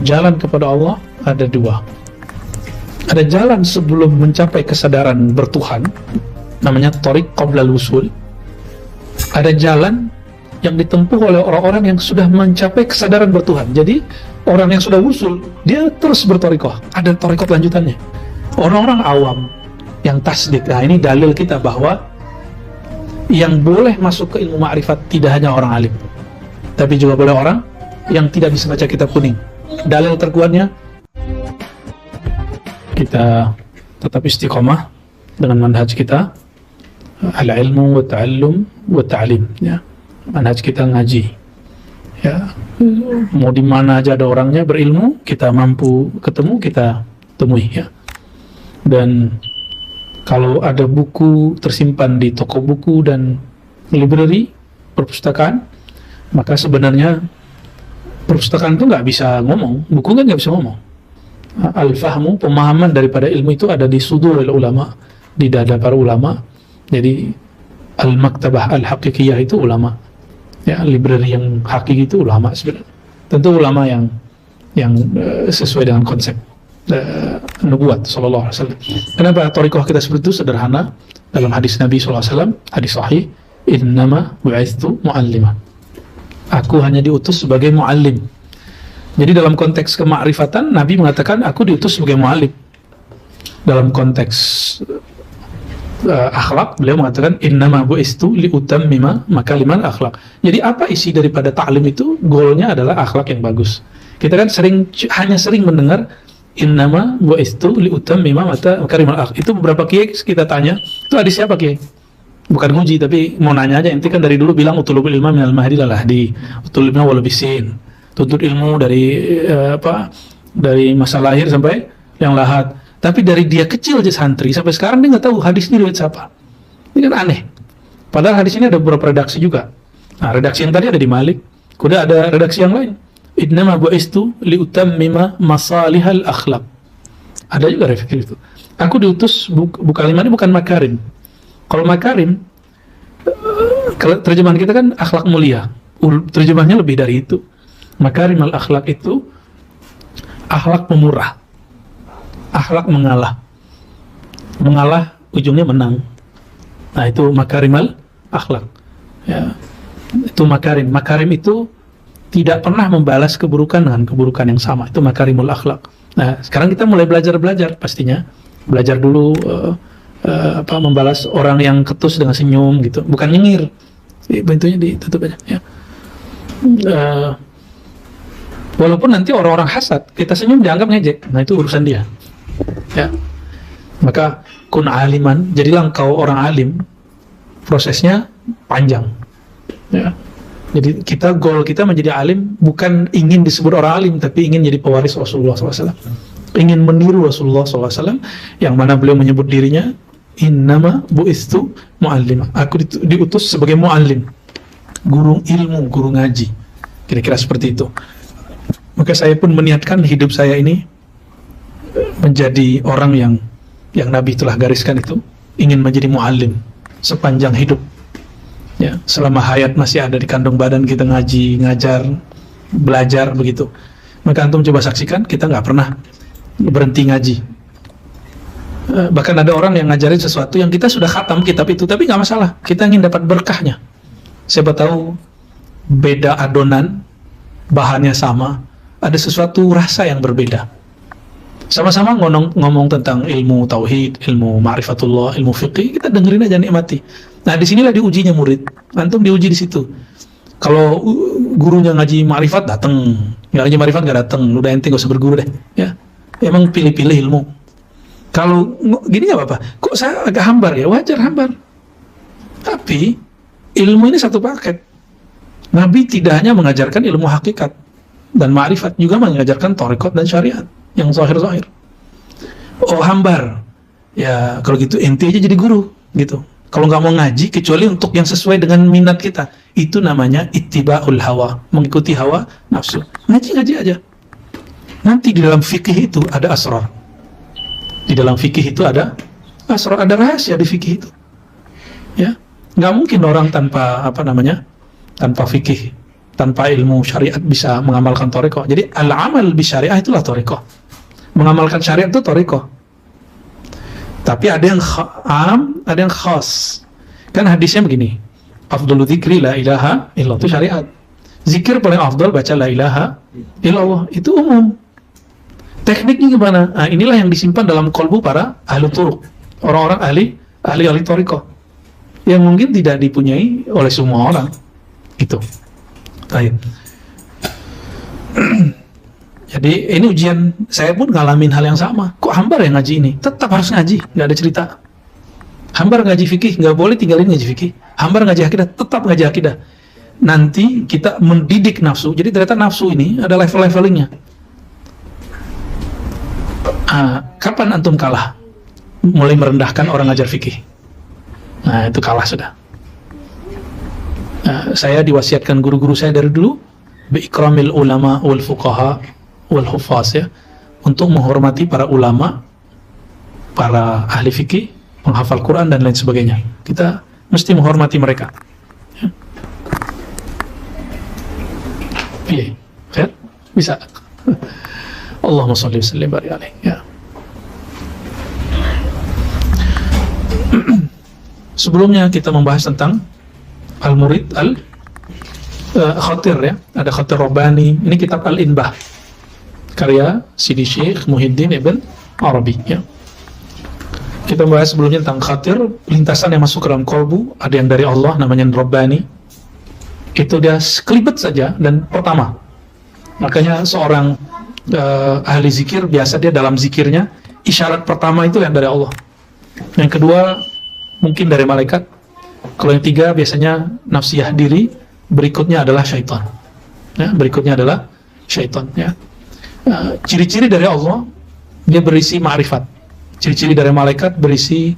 jalan kepada Allah ada dua. Ada jalan sebelum mencapai kesadaran bertuhan, namanya thariq qabla al-wusul. Ada jalan yang ditempuh oleh orang-orang yang sudah mencapai kesadaran bertuhan. Jadi orang yang sudah wusul, dia terus berthariqah, ada thariqah lanjutannya. Orang-orang awam yang tasdik, nah ini dalil kita bahwa yang boleh masuk ke ilmu ma'rifat tidak hanya orang alim, tapi juga boleh orang yang tidak bisa baca kitab kuning. Dalil terkuatnya, kita tetap istiqomah dengan manhaj kita, al-ilmu wa ta'allum wa ta'lim, ya. Manhaj kita ngaji, ya. Mau di mana aja ada orangnya berilmu, kita mampu ketemu, kita temui, ya. Dan kalau ada buku tersimpan di toko buku dan library, perpustakaan, maka sebenarnya perpustakaan itu nggak bisa ngomong, buku kan nggak bisa ngomong. Al-fahmu, pemahaman daripada ilmu itu ada di sudurul ulama, di dada para ulama. Jadi al-maktabah al-haqiqiyah itu ulama, ya, library yang hakiki itu ulama sebenarnya. Tentu ulama yang sesuai dengan konsep nubuat sallallahu alaihi wasallam. Kenapa thariqah kita seperti itu? Sederhana, dalam hadis Nabi sallallahu alaihi wasallam, hadis sahih, innama bu'itsu mu'allima, aku hanya diutus sebagai muallim. Jadi dalam konteks kemakrifatan, Nabi mengatakan aku diutus sebagai muallim. Dalam konteks akhlak, beliau mengatakan innama bu'istu liutammima makalimal akhlak. Jadi apa isi daripada ta'lim itu? Goalnya adalah akhlak yang bagus. Kita kan hanya sering mendengar innama bu'istu liutammima makalimal akhlak. Itu beberapa kiai kita tanya, itu hadis siapa kiai? Bukan nguji, tapi mau nanya aja. Inti kan dari dulu bilang utulubul ilma minal mahdi lal lahdi, utulubul ilma wal bisin, tuntut ilmu dari dari masa lahir sampai yang lahat. Tapi dari dia kecil aja santri sampai sekarang dia nggak tahu hadis ini riwayat siapa. Ini kan aneh. Padahal hadis ini ada beberapa redaksi juga. Nah, redaksi yang tadi ada di Malik, kemudian ada redaksi yang lain. Innama bu'istu liutammima masalihal akhlaq. Ada juga refleksi itu. Aku diutus bukan ini bukan makarim. Kalau makarim, terjemahan kita kan akhlak mulia. Terjemahannya lebih dari itu. Makarim al-akhlak itu akhlak pemurah, akhlak mengalah. Mengalah ujungnya menang. Nah, itu makarim al-akhlak. Ya. Itu makarim. Makarim itu tidak pernah membalas keburukan dengan keburukan yang sama. Itu makarimul akhlak. Nah, sekarang kita mulai belajar pastinya. Belajar dulu membalas orang yang ketus dengan senyum gitu, bukan nyengir. Bentuknya ditutup aja, ya. Walaupun nanti orang-orang hasad, kita senyum dianggap ngejek. Nah, itu urusan dia, ya. Maka kun aliman, jadilah engkau orang alim. Prosesnya panjang, ya. Jadi goal kita menjadi alim bukan ingin disebut orang alim, tapi ingin jadi pewaris Rasulullah SAW, ingin meniru Rasulullah SAW, yang mana beliau menyebut dirinya innama bu'istu mu'allimah, aku diutus sebagai mu'allim, guru ilmu, guru ngaji, kira-kira seperti itu. Maka saya pun meniatkan hidup saya ini menjadi orang yang Nabi telah gariskan itu, ingin menjadi mu'allim sepanjang hidup, ya, selama hayat masih ada di kandung badan kita ngaji, ngajar, belajar begitu. Maka antum coba saksikan, kita nggak pernah berhenti ngaji. Bahkan ada orang yang ngajarin sesuatu yang kita sudah khatam kitab itu, tapi nggak masalah, kita ingin dapat berkahnya. Siapa tahu beda adonan, bahannya sama, ada sesuatu rasa yang berbeda. Sama-sama ngomong tentang ilmu tauhid, ilmu ma'rifatullah, ilmu fiqih, kita dengerin aja, nikmati. Nah, disinilah diujinya murid. Antum diuji di situ. Kalau gurunya ngaji ma'rifat, datang. Nggak ngaji ma'rifat, nggak datang. Udah ente nggak usah berguru deh, ya. Emang pilih-pilih ilmu. Kalau gini nggak apa-apa. Kok saya agak hambar ya? Wajar hambar. Tapi ilmu ini satu paket. Nabi tidak hanya mengajarkan ilmu hakikat dan ma'rifat, juga mengajarkan thariqat dan syariat yang zahir-zahir. Oh, hambar. Ya, kalau gitu ente aja jadi guru, gitu. Kalau nggak mau ngaji, kecuali untuk yang sesuai dengan minat kita. Itu namanya ittiba'ul hawa, mengikuti hawa nafsu. Ngaji-ngaji aja. Nanti di dalam fikih itu ada asrar. Di dalam fikih itu ada asrar, ada rahasia di fikih itu. Ya, nggak mungkin orang tanpa tanpa fikih, tanpa ilmu syariat bisa mengamalkan thariqah. Jadi al-amal bisyariah itulah thariqah. Mengamalkan syariat itu thariqah. Tapi ada yang am, ada yang khas. Kan hadisnya begini, afdalu dzikri la ilaha illallah, itu syariat. Zikir paling afdal baca la ilaha illallah, itu umum. Tekniknya gimana? Nah, inilah yang disimpan dalam kolbu para ahli turuq, orang-orang ahli thariqah, yang mungkin tidak dipunyai oleh semua orang. Itu. Baik. Jadi ini ujian, saya pun ngalamin hal yang sama. Kok hambar yang ngaji ini? Tetap harus ngaji, nggak ada cerita. Hambar ngaji fikih, nggak boleh tinggalin ngaji fikih. Hambar ngaji akidah, tetap ngaji akidah. Nanti kita mendidik nafsu. Jadi ternyata nafsu ini ada level-levelingnya. Kapan antum kalah? Mulai merendahkan orang ngajar fikih. Nah, itu kalah sudah. Saya diwasiatkan guru-guru saya dari dulu, biikramil ulama wal fuqaha wal hufaz, ya, untuk menghormati para ulama, para ahli fikih, penghafal Quran dan lain sebagainya. Kita mesti menghormati mereka. Iya, ya, bisa. Allahumma sholli wa sallim barik alaihi. Ya. Sebelumnya kita membahas tentang al-murid al-khatir, ya. Ada khatir Rabbani. Ini kitab Al-Inbah, karya Sidi Syekh Muhyiddin Ibn Arabi, ya. Kita membahas sebelumnya tentang khatir, lintasan yang masuk ke dalam kolbu. Ada yang dari Allah, namanya Rabbani. Itu dia sekelibet saja dan pertama. Makanya seorang ahli zikir biasa dia dalam zikirnya isyarat pertama itu yang dari Allah. Yang kedua mungkin dari malaikat. Kalau yang tiga biasanya nafsiyah diri. Berikutnya adalah syaitan. Ya, berikutnya adalah syaitan. Ya. Ciri-ciri dari Allah dia berisi ma'rifat. Ciri-ciri dari malaikat berisi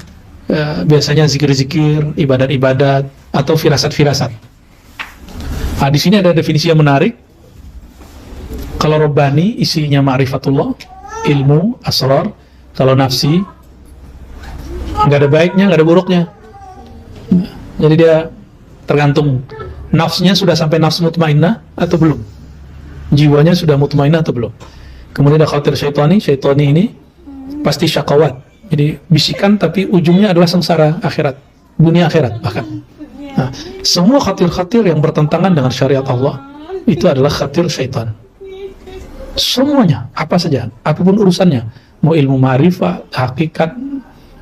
biasanya zikir-zikir, ibadat-ibadat atau firasat-firasat. Nah, di sini ada definisi yang menarik. Kalau Rabbani isinya ma'rifatullah, ilmu, asrar. Kalau nafsi, nggak ada baiknya, nggak ada buruknya. Jadi dia tergantung nafsunya sudah sampai nafsu mutmainnah atau belum, jiwanya sudah mutmainnah atau belum. Kemudian ada khatir syaitani ini pasti syakawat. Jadi bisikan tapi ujungnya adalah sengsara akhirat, dunia akhirat bahkan. Nah, semua khatir-khatir yang bertentangan dengan syariat Allah itu adalah khatir syaitan. Semuanya, apa saja, apapun urusannya, mau ilmu ma'rifat, hakikat,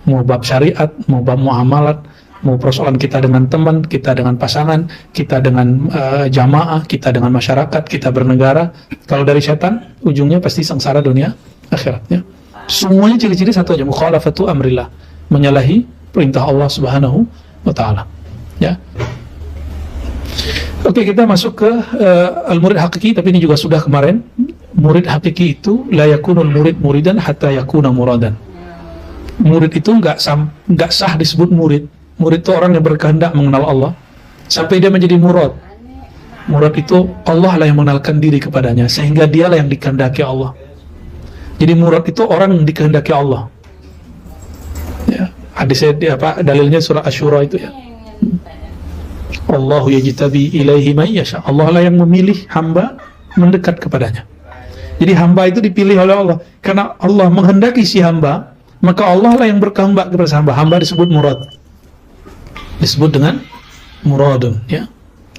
mau bab syariat, mau bab muamalat, mau persoalan kita dengan teman, kita dengan pasangan, kita dengan jamaah, kita dengan masyarakat, kita bernegara. Kalau dari syaitan, ujungnya pasti sengsara dunia akhiratnya. Semuanya ciri-ciri satu aja, mukhalafatu amrillah, menyalahi perintah Allah Subhanahu wa ta'ala. Ya. Oke, kita masuk ke al-murid hakiki, tapi ini juga sudah kemarin. Murid hakiki itu la yakunul murid muridan hatta yakuna muradan. Murid itu nggak sah disebut murid. Murid itu orang yang berkehendak mengenal Allah sampai dia menjadi murad. Murad itu Allah lah yang mengenalkan diri kepadanya sehingga dialah yang dikehendaki Allah. Jadi murad itu orang yang dikehendaki Allah. Ya, hadisnya dalilnya surah Asy-Syura itu, ya. Allahu yajtabi ilaihi man yasha. Allah lah yang memilih hamba mendekat kepadanya. Jadi hamba itu dipilih oleh Allah karena Allah menghendaki si hamba, maka Allah lah yang berkehendak kepada hamba. Hamba disebut murad. Disebut dengan muradun, ya,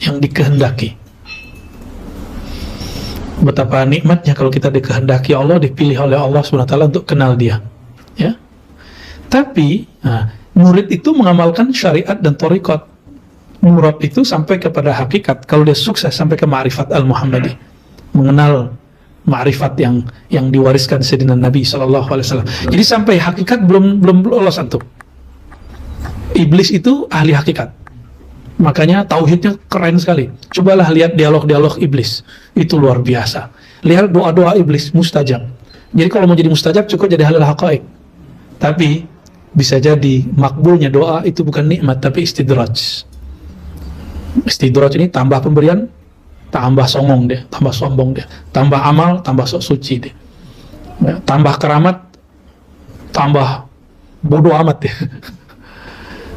yang dikehendaki. Betapa nikmatnya kalau kita dikehendaki Allah, dipilih oleh Allah SWT untuk kenal dia, ya. Tapi murid itu mengamalkan syariat dan thariqat. Murad itu sampai kepada hakikat. Kalau dia sukses sampai ke ma'rifat al-Muhammadi, mengenal ma'rifat yang diwariskan Sayyidina Nabi SAW. Jadi sampai hakikat belum lolos antum. Iblis itu ahli hakikat. Makanya tauhidnya keren sekali. Cobalah lihat dialog-dialog iblis. Itu luar biasa. Lihat doa-doa iblis, mustajab. Jadi kalau mau jadi mustajab cukup jadi halal haqa'iq. Tapi bisa jadi makbulnya doa itu bukan nikmat tapi istidraj. Istidraj ini tambah pemberian, tambah songong dia, tambah sombong dia, tambah amal, tambah sok suci dia, ya, tambah keramat, tambah bodoh amat dia.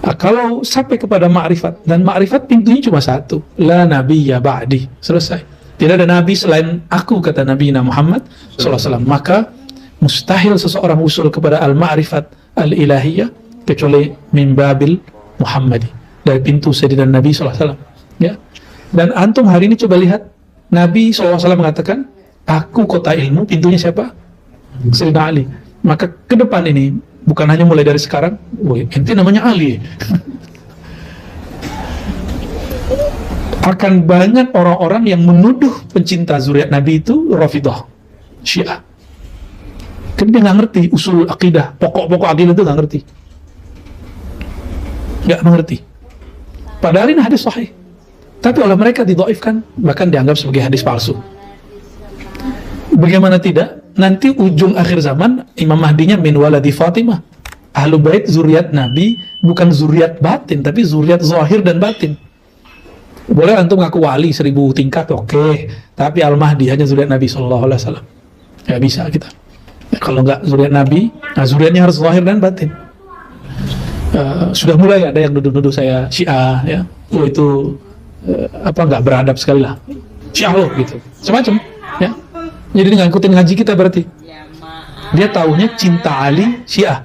Kalau sampai kepada ma'rifat, dan ma'rifat pintunya cuma satu, la nabiyya ba'di, selesai. Tidak ada nabi selain aku, kata Nabi Muhammad SAW. Maka mustahil seseorang usul kepada al-ma'rifat al-ilahiyah kecuali min babil Muhammadi, dari pintu Sayyidina Nabi SAW. Ya. Dan antum hari ini coba lihat, Nabi SAW mengatakan, aku kota ilmu, pintunya siapa? Sayyidina Ali. Maka ke depan ini, bukan hanya mulai dari sekarang, ente namanya Ali. Akan banyak orang-orang yang menuduh pencinta zuriat Nabi itu Rafidah, Syiah. Kan dia nggak ngerti usul akidah, pokok-pokok akidah itu nggak ngerti. Nggak mengerti. Padahal ini hadis sahih. Tapi oleh mereka didhaifkan, bahkan dianggap sebagai hadis palsu. Bagaimana tidak? Nanti ujung akhir zaman, Imam Mahdinya min waladi Fatimah. Ahlul Bait zuriat Nabi, bukan zuriat batin, tapi zuriat zahir dan batin. Boleh antum ngaku wali 1000 tingkat, oke. Tapi Al-Mahdi hanya zuriat Nabi SAW. Ya bisa kita. Ya, kalau nggak zuriat Nabi, nah zuriatnya harus zahir dan batin. Sudah mulai ada yang nuduh-nuduh saya Syiah, ya. Oh itu nggak beradab sekali lah. Syiah loh gitu. Semacam, ya. Jadi nggak ikutin ngaji kita berarti. Dia taunya cinta Ali Syiah.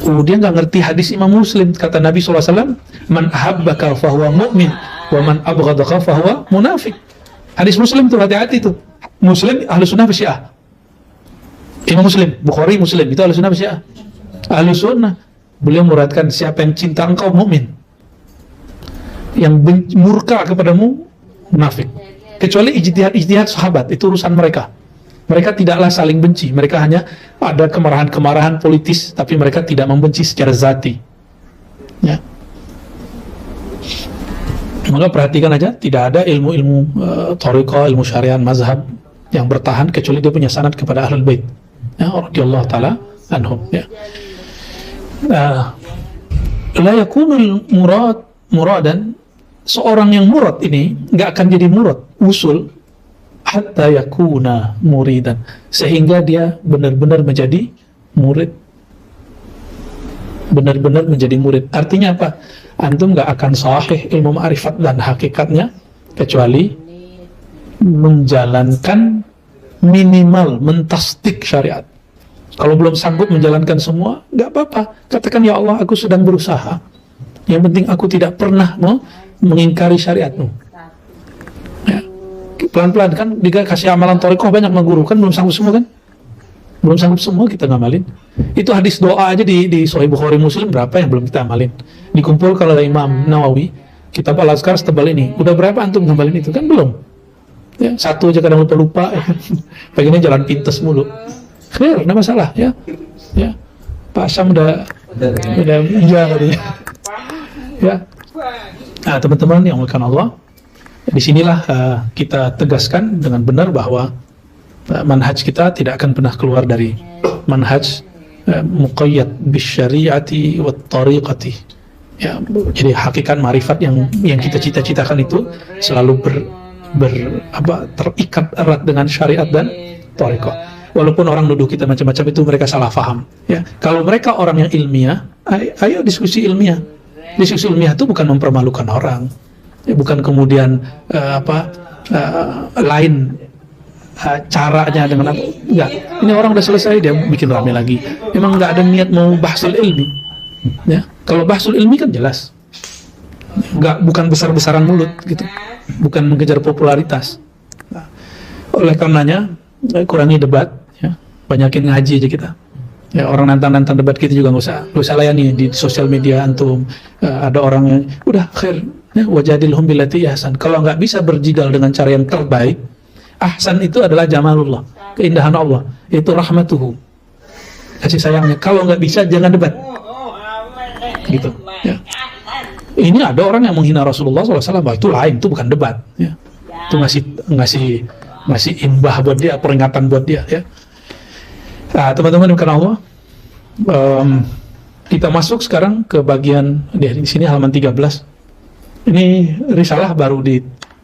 Dia nggak ngerti hadis Imam Muslim, kata Nabi SAW, man ahabbaka fahuwa mu'min wa man abghadaka fahuwa munafik. Hadis Muslim tuh, hati-hati tuh. Muslim ahlu sunnah Syiah. Imam Muslim, Bukhari Muslim itu ahlu sunnah Syiah. Ahlu sunnah, beliau muradkan siapa yang cinta engkau mukmin, yang murka kepadamu munafik. Kecuali ijtihad sahabat, itu urusan mereka. Mereka tidaklah saling benci, mereka hanya ada kemarahan-kemarahan politis, tapi mereka tidak membenci secara zati. Ya. Maka perhatikan aja, tidak ada ilmu-ilmu thariqah, ilmu syariat, mazhab yang bertahan kecuali dia punya sanad kepada Ahlul Bait. Ya, radhiyallahu taala anhum. Ya. La yakunul muradan, seorang yang murad ini nggak akan jadi murad usul hatta yakuna muridan, sehingga dia benar-benar menjadi murid, benar-benar menjadi murid. Artinya apa? Antum nggak akan sahih ilmu ma'rifat dan hakikatnya kecuali menjalankan minimal mentasdik syariat. Kalau belum sanggup menjalankan semua, nggak apa-apa. Katakan, ya Allah, aku sedang berusaha. Yang penting aku tidak pernah mengingkari syariatmu. Ya. Pelan-pelan kan, dikasih amalan thariqah banyak mengguru, kan belum sanggup semua kan? Belum sanggup semua kita ngamalin. Itu hadis doa aja di Sahih Bukhari Muslim berapa yang belum kita amalin. Dikumpul kalau Imam Nawawi, kitab Al-Azkar setebal ini. Udah berapa antum ngamalin itu? Kan belum. Ya, satu aja kadang lupa-lupa. Ya. Pengennya jalan pintas mulu. Khair, enggak masalah ya. Ya. Pak Sam udah iya katanya. Ya. Nah, teman-teman yang dimuliakan Allah, di sinilah kita tegaskan dengan benar bahwa manhaj kita tidak akan pernah keluar dari manhaj muqayyad bisyari'ati wat tariqati. Ya, jadi hakikat marifat yang kita cita-citakan itu selalu terikat erat dengan syariat dan tariqah. Walaupun orang nuduh kita macam-macam, itu mereka salah faham. Ya, kalau mereka orang yang ilmiah, ayo diskusi ilmiah. Diskusi ilmiah itu bukan mempermalukan orang, ya, bukan kemudian lain caranya dengan apa. Enggak, ini orang udah selesai dia bikin rame lagi. Emang nggak ada niat mau bahsul ilmi. Ya, kalau bahsul ilmi kan jelas, bukan besar-besaran mulut gitu, bukan mengejar popularitas. Nah, oleh karenanya kurangi debat, ya, banyakin ngaji aja kita. Ya, orang nantang-nantang debat kita juga nggak usah layani di sosial media antum. Ada orang yang udah khair, ya, wajadilhum billati ahsan. Kalau nggak bisa berjidal dengan cara yang terbaik, ahsan itu adalah jamalullah, keindahan Allah, itu rahmatuhu, kasih sayangnya. Kalau nggak bisa jangan debat, gitu. Ya. Ini ada orang yang menghina Rasulullah SAW, itu lain, itu bukan debat. Ya. Itu ngasih imbah buat dia, peringatan buat dia. Ya. Nah, teman-teman bukan Allah, kita masuk sekarang ke bagian di sini halaman 13. Ini risalah baru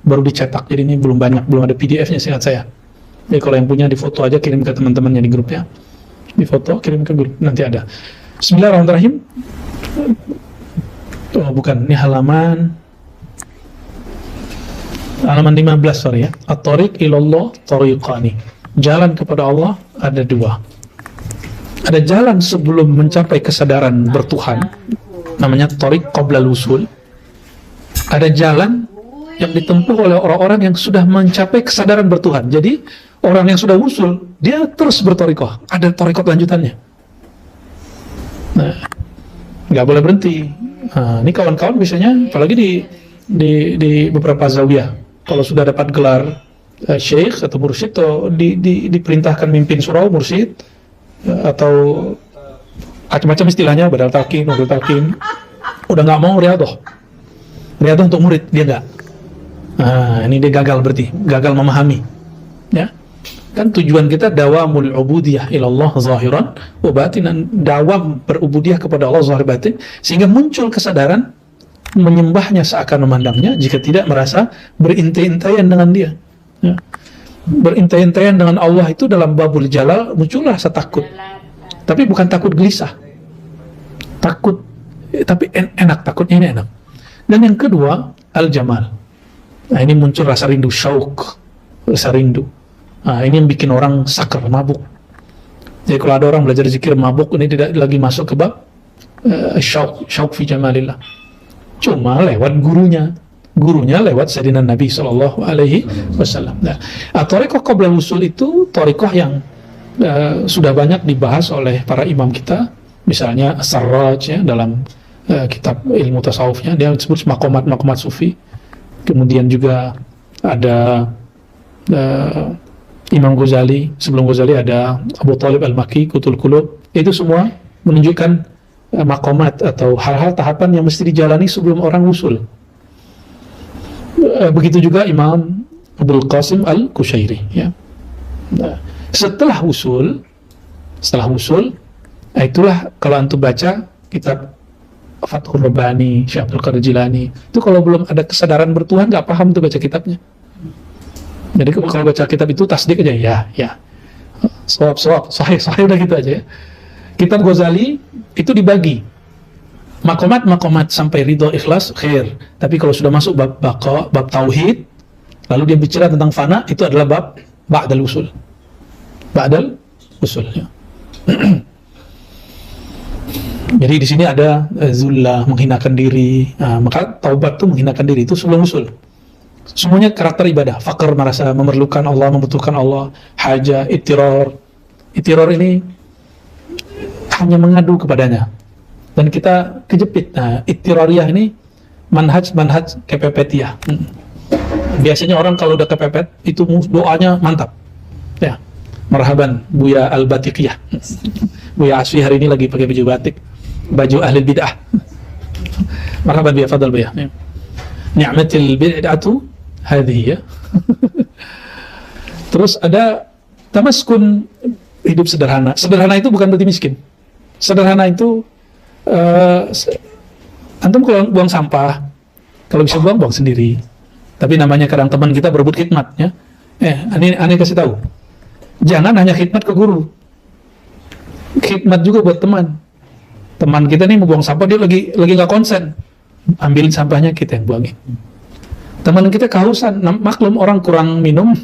dicetak, jadi ini belum ada PDF-nya seingat saya. Jadi kalau yang punya difoto aja, kirim ke teman-temannya di grupnya. Difoto, kirim ke grup, nanti ada. Bismillahirrahmanirrahim. Oh bukan, ini halaman 15 sorry ya. At-tariq ilallah tariqani. Jalan kepada Allah ada dua. Ada jalan sebelum mencapai kesadaran bertuhan, namanya tariq qabla al-wusul. Ada jalan yang ditempuh oleh orang-orang yang sudah mencapai kesadaran bertuhan. Jadi orang yang sudah wusul, dia terus bertariqah. Ada tariqah lanjutannya. Nah, nggak boleh berhenti. Nah, ini kawan-kawan biasanya, apalagi di beberapa zawiyah, kalau sudah dapat gelar syekh atau mursyid, atau diperintahkan mimpin surau mursyid, atau macam-macam istilahnya, badal talqin, udah nggak mau riyadhah untuk murid, dia nggak. Nah, ini dia gagal, berarti gagal memahami, ya. Kan tujuan kita dawamul ubudiyah ilallah zahiran wa batinan, dawam berubudiyah kepada Allah zahir batin, sehingga muncul kesadaran menyembahnya seakan memandangnya, jika tidak merasa berintai-intaian dengan dia, ya. Berintai-intaian dengan Allah itu dalam babul jalal muncullah rasa takut, tapi bukan takut gelisah, takut tapi enak, takutnya ini enak. Dan yang kedua al-jamal. Nah, ini muncul rasa rindu, syauk, rasa rindu. Nah, ini yang bikin orang sakar, mabuk. Jadi kalau ada orang belajar zikir mabuk, ini tidak lagi masuk ke bab syauk fi jamalillah. Cuma lewat gurunya lewat Sayyidina Nabi sallallahu alaihi wasallam. Nah, thariqah qabla wusul itu thariqah yang sudah banyak dibahas oleh para imam kita. Misalnya As-Sarraj, ya, dalam kitab ilmu tasawufnya, dia disebut maqamat sufi. Kemudian juga ada Imam Ghazali, sebelum Ghazali ada Abu Talib Al-Maki, Qutul Qulub. Itu semua menunjukkan maqamat atau hal-hal tahapan yang mesti dijalani sebelum orang wusul. Begitu juga Imam Abdul Qasim Al-Kushairi, ya. Nah, setelah wusul, itulah kalau antum baca kitab Fathur Rabbani, Syekh Abdul Qadir Jilani, itu kalau belum ada kesadaran bertuhan, nggak paham tuh baca kitabnya. Jadi kalau baca kitab itu tasdik aja, ya, sahih, udah gitu aja, ya. Kitab Ghazali itu dibagi makomat sampai ridho ikhlas khair. Tapi kalau sudah masuk bab tauhid, lalu dia bicara tentang fana, itu adalah bab ba'dal usul, ya. Jadi di sini ada zullah, menghinakan diri. Nah, maka taubat itu menghinakan diri, itu sebelum usul. Semuanya karakter ibadah. Faqr, merasa memerlukan Allah, membutuhkan Allah. Haja, ittiror ini hanya mengadu kepadanya, dan kita kejepit. Nah, ittiroriyah ini manhaj kepepetiyah. Biasanya orang kalau udah kepepet itu doanya mantap, ya. Marhaban Buya Al-Batiqiyah. Buya Asfi hari ini lagi pakai baju batik, baju ahli bid'ah. Marhaban Buya, fadal Buya. Ni'matil bid'atu hadhihi, ya. Terus ada tamaskun, hidup sederhana. Sederhana itu bukan berarti miskin. Sederhana itu antum kalau buang sampah, kalau bisa buang sendiri. Tapi namanya kadang teman kita berebut khidmat, ya. Aneh kasih tahu. Jangan hanya khidmat ke guru. Khidmat juga buat teman. Teman kita nih mau buang sampah, dia lagi nggak konsen. Ambilin sampahnya, kita yang buangin. Teman kita kehausan, maklum orang kurang minum,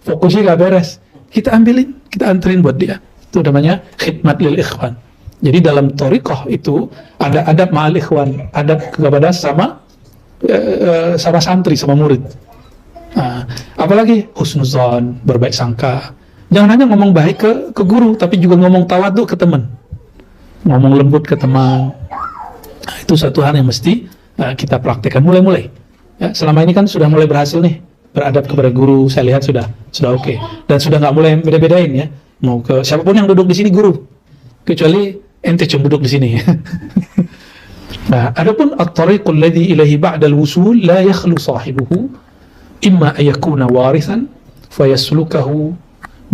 fokusnya nggak beres. Kita ambilin, kita anterin buat dia. Itu namanya khidmat lil ikhwan. Jadi dalam thariqah itu ada adab ma'al ikhwan, adab kepada sama santri, sama murid. Nah, apalagi husnuzon, berbaik sangka. Jangan hanya ngomong baik ke guru, tapi juga ngomong tawadhu ke teman, ngomong lembut ke teman. Nah, itu satu hal yang mesti kita praktekkan mulai-mulai. Ya, selama ini kan sudah mulai berhasil nih, beradab kepada guru. Saya lihat sudah oke. Dan sudah nggak mulai beda-bedain, ya. Mau ke siapapun yang duduk di sini guru, kecuali ente cuma duduk di sini. Nah, adapun at-tariqul ladzi ilaihi ba'dal wusul la yakhlu sahibuhu imma ayakuna warithan fayaslukahu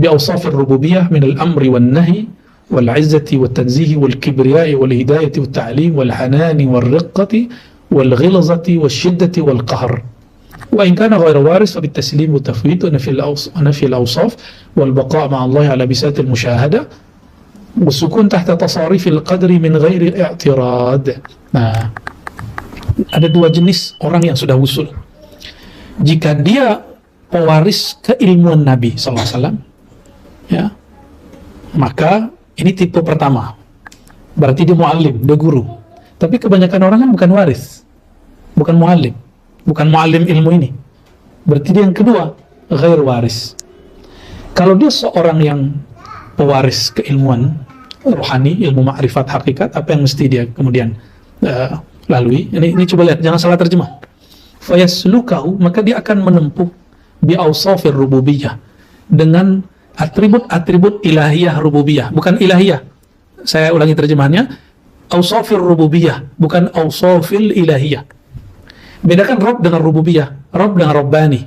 bi awsafir rububiyyah min al-amri wan nahi wal 'izzati wat tanzih wal kibriya wal hidayati wat ta'lim wal hanani wal riqqati wal ghilzati wash shiddati wal qahr. Wa in kana ghayra waris fa bit taslim wa tafwid wa nafi al-awsaf wal baqa' ma'a Allah 'ala bisat al-musyahada والسكون تحت تصاريف القدر من غير اعتراض. Nah, Ada dua jenis orang yang sudah wusul. Jika dia pewaris keilmuan Nabi SAW, ya, maka ini tipe pertama. Berarti dia muallim, dia guru. Tapi kebanyakan orang kan bukan waris, bukan muallim, bukan muallim ilmu ini. Berarti dia yang kedua, ghair waris. Kalau dia seorang yang pewaris keilmuan rohani, ilmu ma'rifat hakikat, apa yang mesti dia kemudian lalui? Ini coba lihat, jangan salah terjemah. Fayaslukahu, maka dia akan menempuh bi awsafir rububiyah, dengan atribut-atribut ilahiyah rububiyah, bukan ilahiyah. Saya ulangi terjemahannya, awsafir rububiyah, bukan awsafil ilahiyah. Bedakan Rabb dengan rububiyah, Rabb dengan Rabbani.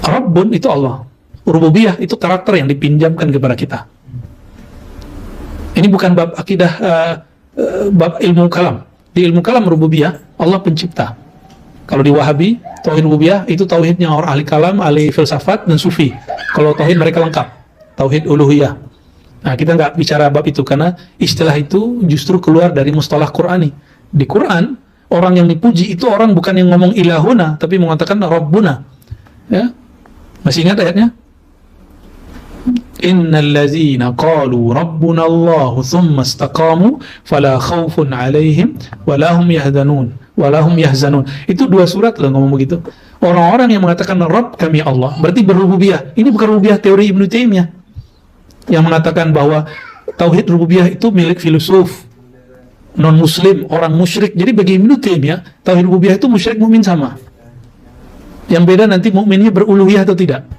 Rabbun itu Allah, rububiyah itu karakter yang dipinjamkan kepada kita. Ini bukan bab akidah, bab ilmu kalam. Di ilmu kalam rububiyah, Allah pencipta. Kalau di Wahabi, tauhid rububiyah itu tauhidnya orang ahli kalam, ahli filsafat dan sufi. Kalau tauhid mereka lengkap, tauhid uluhiyah. Nah, kita nggak bicara bab itu karena istilah itu justru keluar dari mustalah Qur'ani. Di Quran, orang yang dipuji itu orang bukan yang ngomong ilahuna, tapi mengatakan Rabbuna. Ya, masih ingat ayatnya? Innal ladzina qalu rabbuna Allah thumma istaqamu fala khaufun 'alaihim wala hum yahzanun. Itu dua surat loh ngomong begitu. Orang-orang yang mengatakan Rabb kami Allah, berarti berrububiyah. Ini bukan rububiyah teori Ibnu Taimiyah yang mengatakan bahwa tauhid rububiyah itu milik filosof non muslim, orang musyrik. Jadi bagi Ibnu Taimiyah, tauhid rububiyah itu musyrik mukmin sama. Yang beda nanti mukminnya beruluhiyah atau tidak.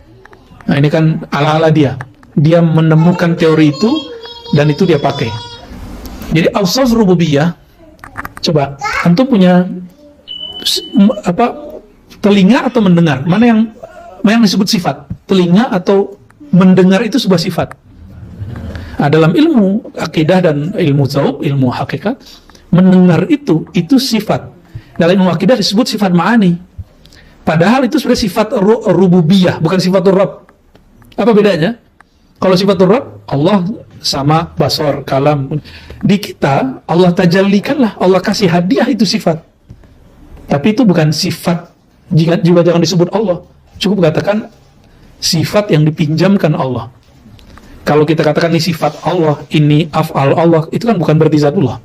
Nah, ini kan ala-ala dia. Dia menemukan teori itu dan itu dia pakai. Jadi awsaf rububiyah, coba antum punya telinga atau mendengar? Mana yang disebut sifat? Telinga atau mendengar itu sebuah sifat. Nah, dalam ilmu akidah dan ilmu dzauq, ilmu hakikat, mendengar itu sifat. Dalam ilmu akidah disebut sifat ma'ani. Padahal itu sebenarnya sifat rububiyah, bukan sifat Rabb. Apa bedanya? Kalau sifat Rabb, Allah sama basar, kalam. Di kita, Allah tajallikanlah, Allah kasih hadiah itu sifat. Tapi itu bukan sifat, juga jangan disebut Allah. Cukup katakan sifat yang dipinjamkan Allah. Kalau kita katakan ini sifat Allah, ini af'al Allah, itu kan bukan berarti zatullah.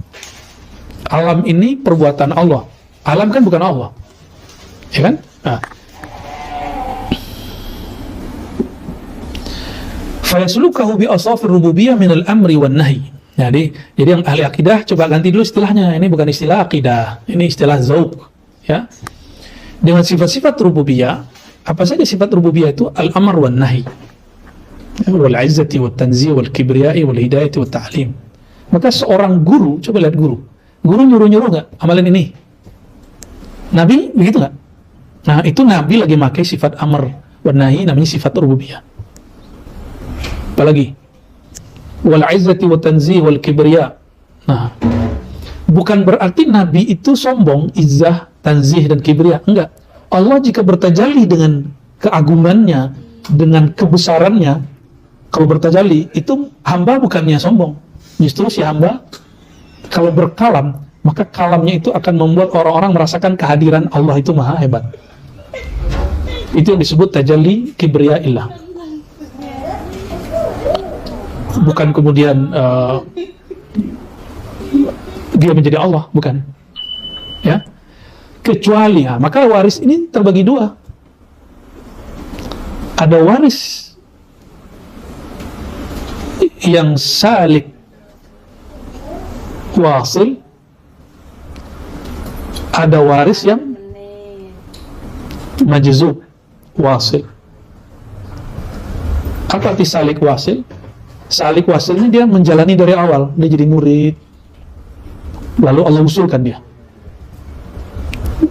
Alam ini perbuatan Allah. Alam kan bukan Allah. Ya kan? Nah. Fayaslukahu bi asafir rububiyah minal amri wan nahi. Jadi yang ahli akidah coba ganti dulu istilahnya. Ini bukan istilah akidah, ini istilah dzauq, ya. Dengan sifat-sifat rububiyah, apa saja sifat rububiyah itu? Al-amr wan nahi. Wal izzati wat tanzih wal kibriyai wal hidayati wat ta'lim. Maka seorang guru, coba lihat guru. Guru nyuruh-nyuruh enggak amalan ini? Nabi begitu enggak? Nah, itu Nabi lagi pakai sifat amr wan nahi, namanya sifat rububiyah. Apalagi wal izzati wat tanzih wal kibriya. Nah, bukan berarti Nabi itu sombong, izzah, tanzih dan kibriya. Enggak. Allah jika bertajalli dengan keagungannya, dengan kebesarannya, kalau bertajalli itu hamba bukannya sombong. Justru si hamba kalau berkalam, maka kalamnya itu akan membuat orang-orang merasakan kehadiran Allah itu maha hebat. Itu yang disebut tajalli kibriya illah. Bukan kemudian dia menjadi Allah, bukan. Ya. Kecuali, maka waris ini terbagi dua. Ada waris yang salik wasil, ada waris yang majzub wasil. Apa arti salik wasil? Salik wasil ini dia menjalani dari awal, dia jadi murid, lalu Allah usulkan dia.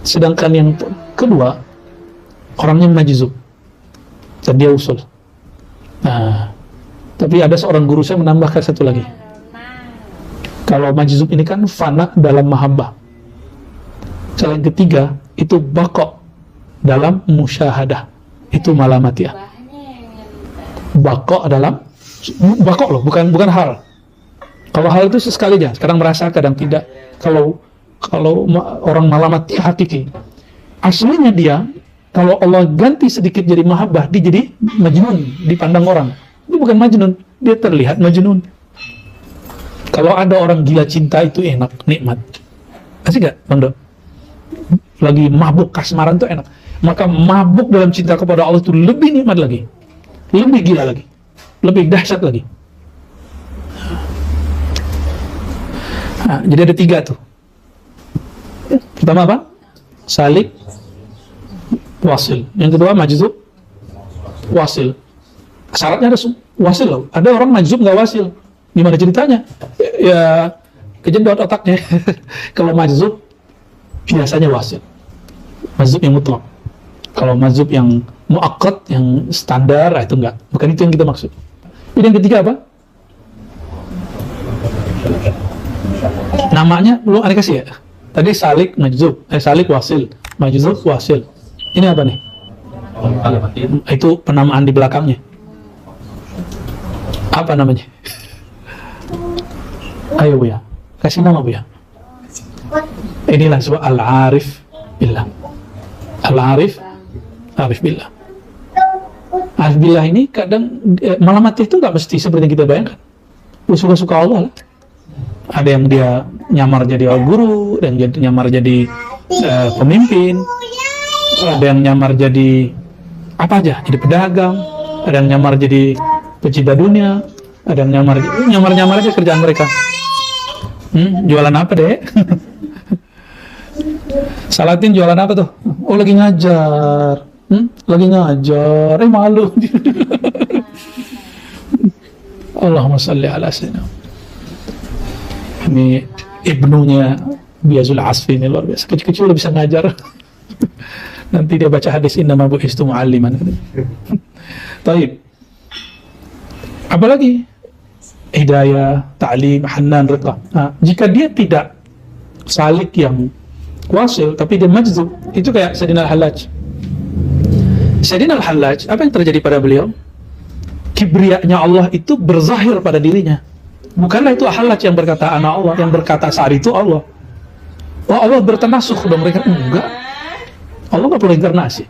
Sedangkan yang kedua, orangnya majzub dan dia usul. Nah, tapi ada seorang guru saya menambahkan satu lagi. Kalau majzub ini kan fana dalam mahabbah. Yang ketiga itu baqa dalam musyahadah, itu malamatiyah. Baqa loh, bukan hal. Kalau hal itu sesekali aja, kadang merasa, kadang tidak. Kalau Kalau orang malamati hakiki, aslinya dia, kalau Allah ganti sedikit jadi mahabbah, dia jadi majnun dipandang orang. Dia bukan majnun, dia terlihat majnun. Kalau ada orang gila cinta itu enak, nikmat. Asik gak, Bang Dok? Lagi mabuk kasmaran itu enak. Maka mabuk dalam cinta kepada Allah itu lebih nikmat lagi, lebih gila lagi, lebih dahsyat lagi. Nah, jadi ada 3 tuh. Pertama apa? Salik, wasil. Yang kedua majzub, wasil. Syaratnya ada wasil loh. Ada orang majzub nggak wasil. Gimana ceritanya? Ya kejedot otaknya. Kalau majzub biasanya wasil. Majzub yang mutlak. Kalau majzub yang muakkad, yang standar, itu enggak. Bukan itu yang kita maksud. Jadi yang ketiga apa? Namanya belum ada kasih ya? Tadi salik, majzub, salik, wasil, majzub, wasil. Ini apa nih? Itu penamaan di belakangnya. Apa namanya? Ayo Bu ya, kasih nama Bu ya. Inilah sebab al-arif billah. Al-arif, arif billah. Arif billah ini kadang malamati itu nggak mesti seperti yang kita bayangkan. Suka-suka Allah lah. Ada yang dia nyamar jadi guru, ada yang nyamar jadi pemimpin, ada yang nyamar jadi apa aja, jadi pedagang, ada yang nyamar jadi pecinta dunia, ada yang nyamar aja kerjaan mereka. Jualan apa deh? Salatin jualan apa tuh? Oh lagi ngajar, lagi ngajar, malu. Allahumma salli ala sayyidina. Ini ibnunya Biazul Asfi ini luar biasa, kecil-kecil udah bisa ngajar. Nanti dia baca hadis innama bu'istu mu'alliman. Taib. Apalagi hidayah, ta'lim, hanan, ridha. Nah, jika dia tidak salik yang wasil tapi dia majzub, itu kayak Sayyidina Al-Hallaj. Sayyidina Al-Hallaj, apa yang terjadi pada beliau? Kibriyanya Allah itu berzahir pada dirinya. Bukanlah itu Hallaj yang berkata anak Allah, yang berkata saat itu Allah. Oh Allah bertanasuh dong mereka. Enggak. Allah nggak perlu inkarnasi.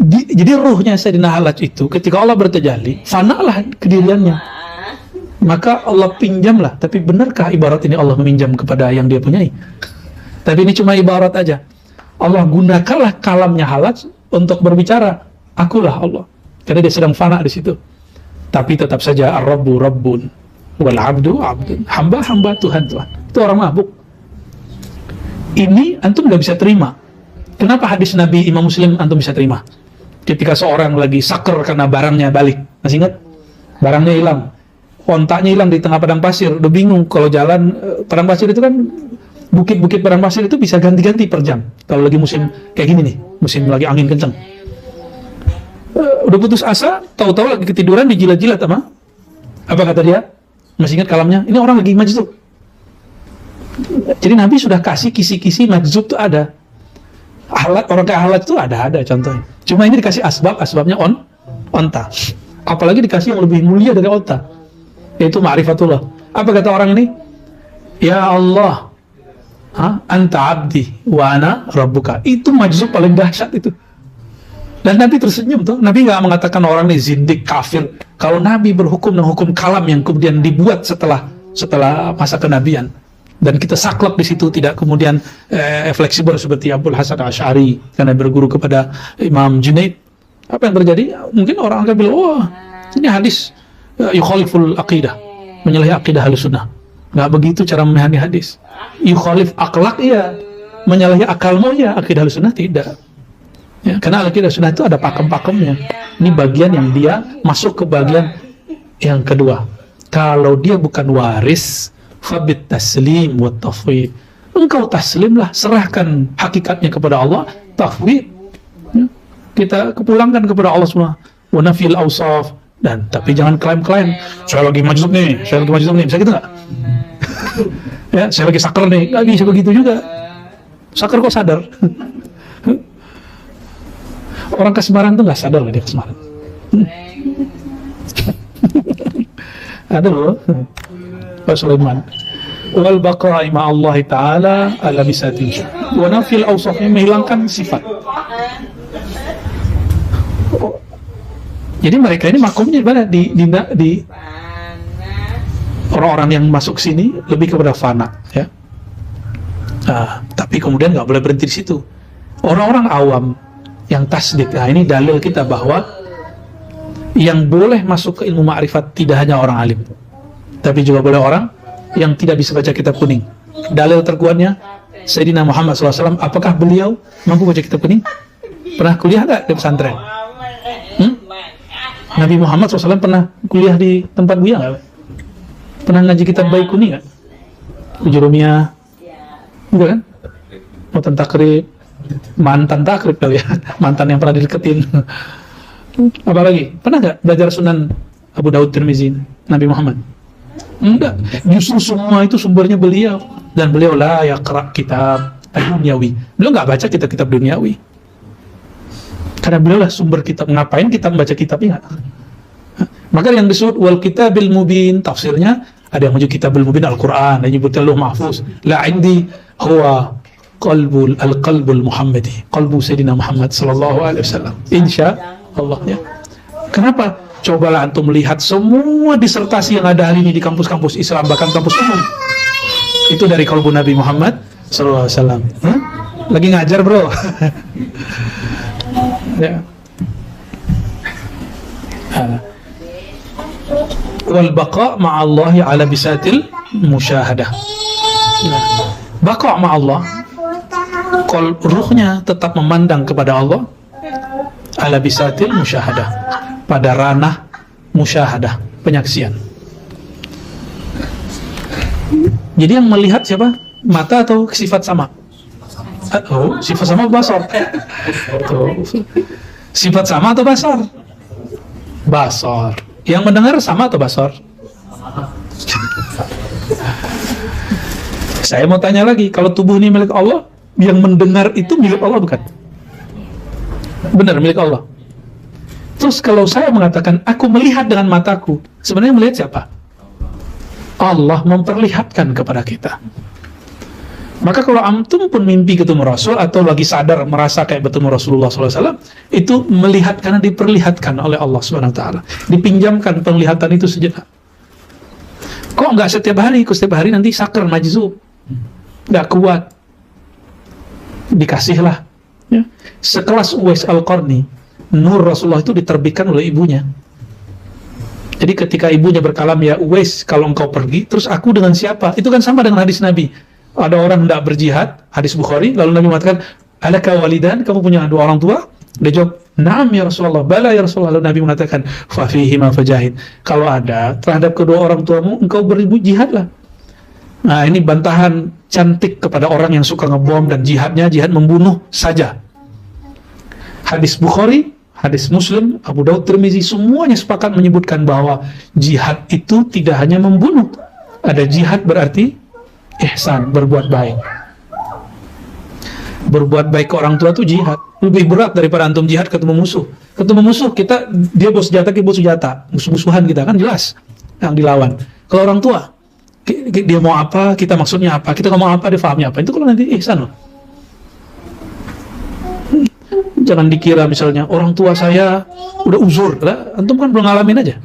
Jadi ruhnya Sayyidina Hallaj itu ketika Allah bertajalli, fanalah kediriannya. Maka Allah pinjamlah. Tapi benarkah ibarat ini Allah meminjam kepada yang dia punyai? Tapi ini cuma ibarat aja. Allah gunakanlah kalamnya Hallaj untuk berbicara. Akulah Allah. Karena dia sedang fana di situ. Tapi tetap saja Ar-Rabbu Rabbun. Wal abdu abdun, hamba Tuhan. Itu orang mabuk. Ini antum nggak bisa terima. Kenapa hadis Nabi Imam Muslim antum bisa terima? Ketika seorang lagi saker karena barangnya balik, masih ingat? Barangnya hilang, ontaknya hilang di tengah padang pasir. Udah bingung kalau jalan. Padang pasir itu kan bukit-bukit padang pasir itu bisa ganti-ganti per jam. Kalau lagi musim kayak gini nih, musim lagi angin kencang. Udah putus asa, tahu-tahu lagi ketiduran dijilat-jilat sama. Apa kata dia? Masih ingat kalamnya? Ini orang lagi majzub. Jadi Nabi sudah kasih kisi-kisi majzub itu ada. Orang kayak Hallaj itu ada contohnya. Cuma ini dikasih asbabnya onta. Apalagi dikasih yang lebih mulia dari onta, yaitu ma'rifatullah. Apa kata orang ini? Ya Allah, anta abdi wa ana rabbuka. Itu majzub paling dahsyat itu. Dan Nabi tersenyum tuh. Nabi nggak mengatakan orang ini zindik, kafir. Kalau Nabi berhukum dengan hukum kalam yang kemudian dibuat setelah masa kenabian, dan kita saklek di situ, tidak kemudian fleksibel seperti Abul Hasan Asy'ari karena berguru kepada Imam Junaid. Apa yang terjadi? Mungkin orang akan bilang, oh ini hadis yukhaliful aqidah, menyalahi aqidah Ahlussunnah. Nggak begitu cara memahami hadis. Yukhalif akhlak iya, menyalahi akalmu ya, aqidah Ahlussunnah tidak. Ya, karena akidah sunnah itu ada pakem-pakemnya. Ini bagian yang dia masuk ke bagian yang kedua. Kalau dia bukan waris, fabit taslim wa tafwid. Engkau taslimlah, serahkan hakikatnya kepada Allah, tafwid. Ya, kita kepulangkan kepada Allah semua. Wa nafil awsaf. Dan tapi jangan klaim-klaim, saya lagi majzub nih, bisa gitu nggak? Ya, saya lagi saker nih, nggak bisa begitu juga. Saker kok sadar? Orang kasmaran tuh nggak sadar dia kasmaran. Ada loh Pak Sulaiman. wal baqa'i ma'allah ta'ala ala bisatin wa nafil awsafnya, menghilangkan sifat. Jadi mereka ini makomnya di orang-orang yang masuk sini lebih kepada fana, ya. Tapi kemudian nggak boleh berhenti di situ. Orang-orang awam yang tasdik, nah ini dalil kita bahwa yang boleh masuk ke ilmu ma'rifat tidak hanya orang alim, tapi juga boleh orang yang tidak bisa baca kitab kuning. Dalil terkuatnya Sayyidina Muhammad SAW. Apakah beliau mampu baca kitab kuning? Pernah kuliah nggak di pesantren? Nabi Muhammad SAW pernah kuliah di tempat Buya nggak? Pernah ngaji kitab bayi kuning nggak? Ujurumiyah, enggak kan? Mantan takrib kali ya, mantan yang pernah dideketin. Apalagi pernah nggak belajar Sunan Abu Daud Tirmizi Nabi Muhammad? Enggak, justru semua itu sumbernya beliau, dan beliau la yaqra kitab duniawi. Beliau nggak baca kitab-kitab duniawi, karena beliau lah sumber kitab. Ngapain kita membaca kitabnya? Maka yang disebut wal kitabil mubin, tafsirnya ada yang menyebut kitabul mubin Al-Quran, ada yang menyebut Lauh Mahfuz. La indi huwa al-qalbul Muhammadi, qalbu Sayyidina Muhammad sallallahu alaihi wasallam. Insya Allah, ya. Kenapa? Cobalah antum melihat semua disertasi yang ada hari ini di kampus-kampus Islam, bahkan kampus umum, itu dari qalbu Nabi Muhammad sallallahu alaihi wasallam. Lagi ngajar, bro. Ya. Wal baqa ma'allahi ala bisatil musyahadah. Baqa ma'allah, ruhnya tetap memandang kepada Allah, ala bisatil musyahadah, pada ranah musyahadah, penyaksian. Jadi yang melihat siapa? Mata atau sifat sama? Sifat sama basar. Sifat sama atau basar? Basar. Yang mendengar sama atau basar? Saya mau tanya lagi, kalau tubuh ini milik Allah, yang mendengar itu milik Allah bukan? Benar, milik Allah. Terus kalau saya mengatakan aku melihat dengan mataku, sebenarnya melihat siapa? Allah memperlihatkan kepada kita. Maka kalau antum pun mimpi ketemu Rasul atau lagi sadar merasa kayak bertemu Rasulullah SAW, itu melihat karena diperlihatkan oleh Allah SWT. Dipinjamkan penglihatan itu sejenak. Kok nggak setiap hari? Kok setiap hari nanti sakar majzub, nggak kuat. Dikasihlah, ya. Sekelas Uwais Al-Qarni, nur Rasulullah itu diterbitkan oleh ibunya. Jadi ketika ibunya berkalam, ya Uwais, kalau engkau pergi, terus aku dengan siapa? Itu kan sama dengan hadis Nabi. Ada orang tidak berjihad, hadis Bukhari, lalu Nabi mengatakan, alaka walidan, kamu punya dua orang tua? Dia jawab, na'am ya Rasulullah, bala ya Rasulullah. Lalu Nabi mengatakan, fafihima fajahid, kalau ada terhadap kedua orang tuamu, engkau berjihad lah. Nah, ini bantahan cantik kepada orang yang suka ngebom dan jihadnya, jihad membunuh saja. Hadis Bukhari, hadis Muslim, Abu Daud, Tirmizi, semuanya sepakat menyebutkan bahwa jihad itu tidak hanya membunuh. Ada jihad berarti ihsan, berbuat baik. Berbuat baik ke orang tua itu jihad. Lebih berat daripada antum jihad ketemu musuh. Ketemu musuh, dia bawa senjata, kita bawa senjata. Musuh-musuhan kita, kan jelas yang dilawan. Kalau orang tua, dia mau apa, kita maksudnya apa, kita ngomong apa, dia fahamnya apa. Itu kalau nanti ihsan loh. Jangan dikira misalnya orang tua saya udah uzur lah, antum kan belum ngalamin aja.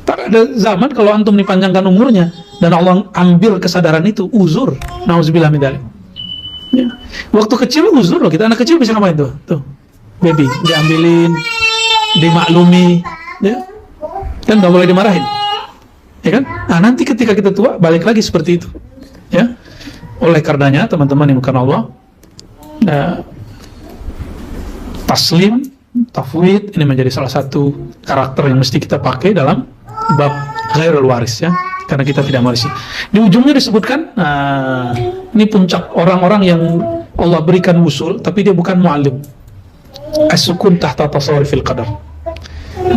Tak ada zaman kalau antum dipanjangkan umurnya dan Allah ambil kesadaran itu, uzur. Nauzubillah min dzalik. Ya. Waktu kecil uzur loh, kita anak kecil bisa ngapain tuh? Tuh, baby diambilin, dimaklumi, ya, dan nggak boleh dimarahin, ya kan? Nah, nanti ketika kita tua balik lagi seperti itu, ya. Oleh karenanya teman-teman yang bukan Allah, taslim, tafwid ini menjadi salah satu karakter yang mesti kita pakai dalam bab ghairul waris, ya, karena kita tidak mewarisi. Di ujungnya disebutkan, ini puncak orang-orang yang Allah berikan wusul tapi dia bukan mu'allim. As-sukun tahta tasawwuril qadar.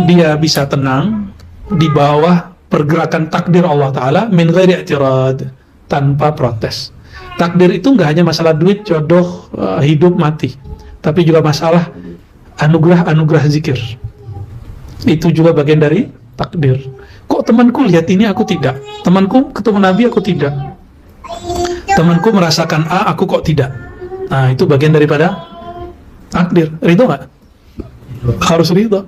Dia bisa tenang di bawah pergerakan takdir Allah Ta'ala min ghairi i'tirad, tanpa protes. Takdir itu nggak hanya masalah duit, jodoh, hidup, mati, tapi juga masalah anugerah-anugerah zikir. Itu juga bagian dari takdir. Kok temanku lihat ini aku tidak? Temanku ketemu Nabi aku tidak. Temanku merasakan A aku kok tidak? Nah, itu bagian daripada takdir. Ridho nggak? Harus ridho.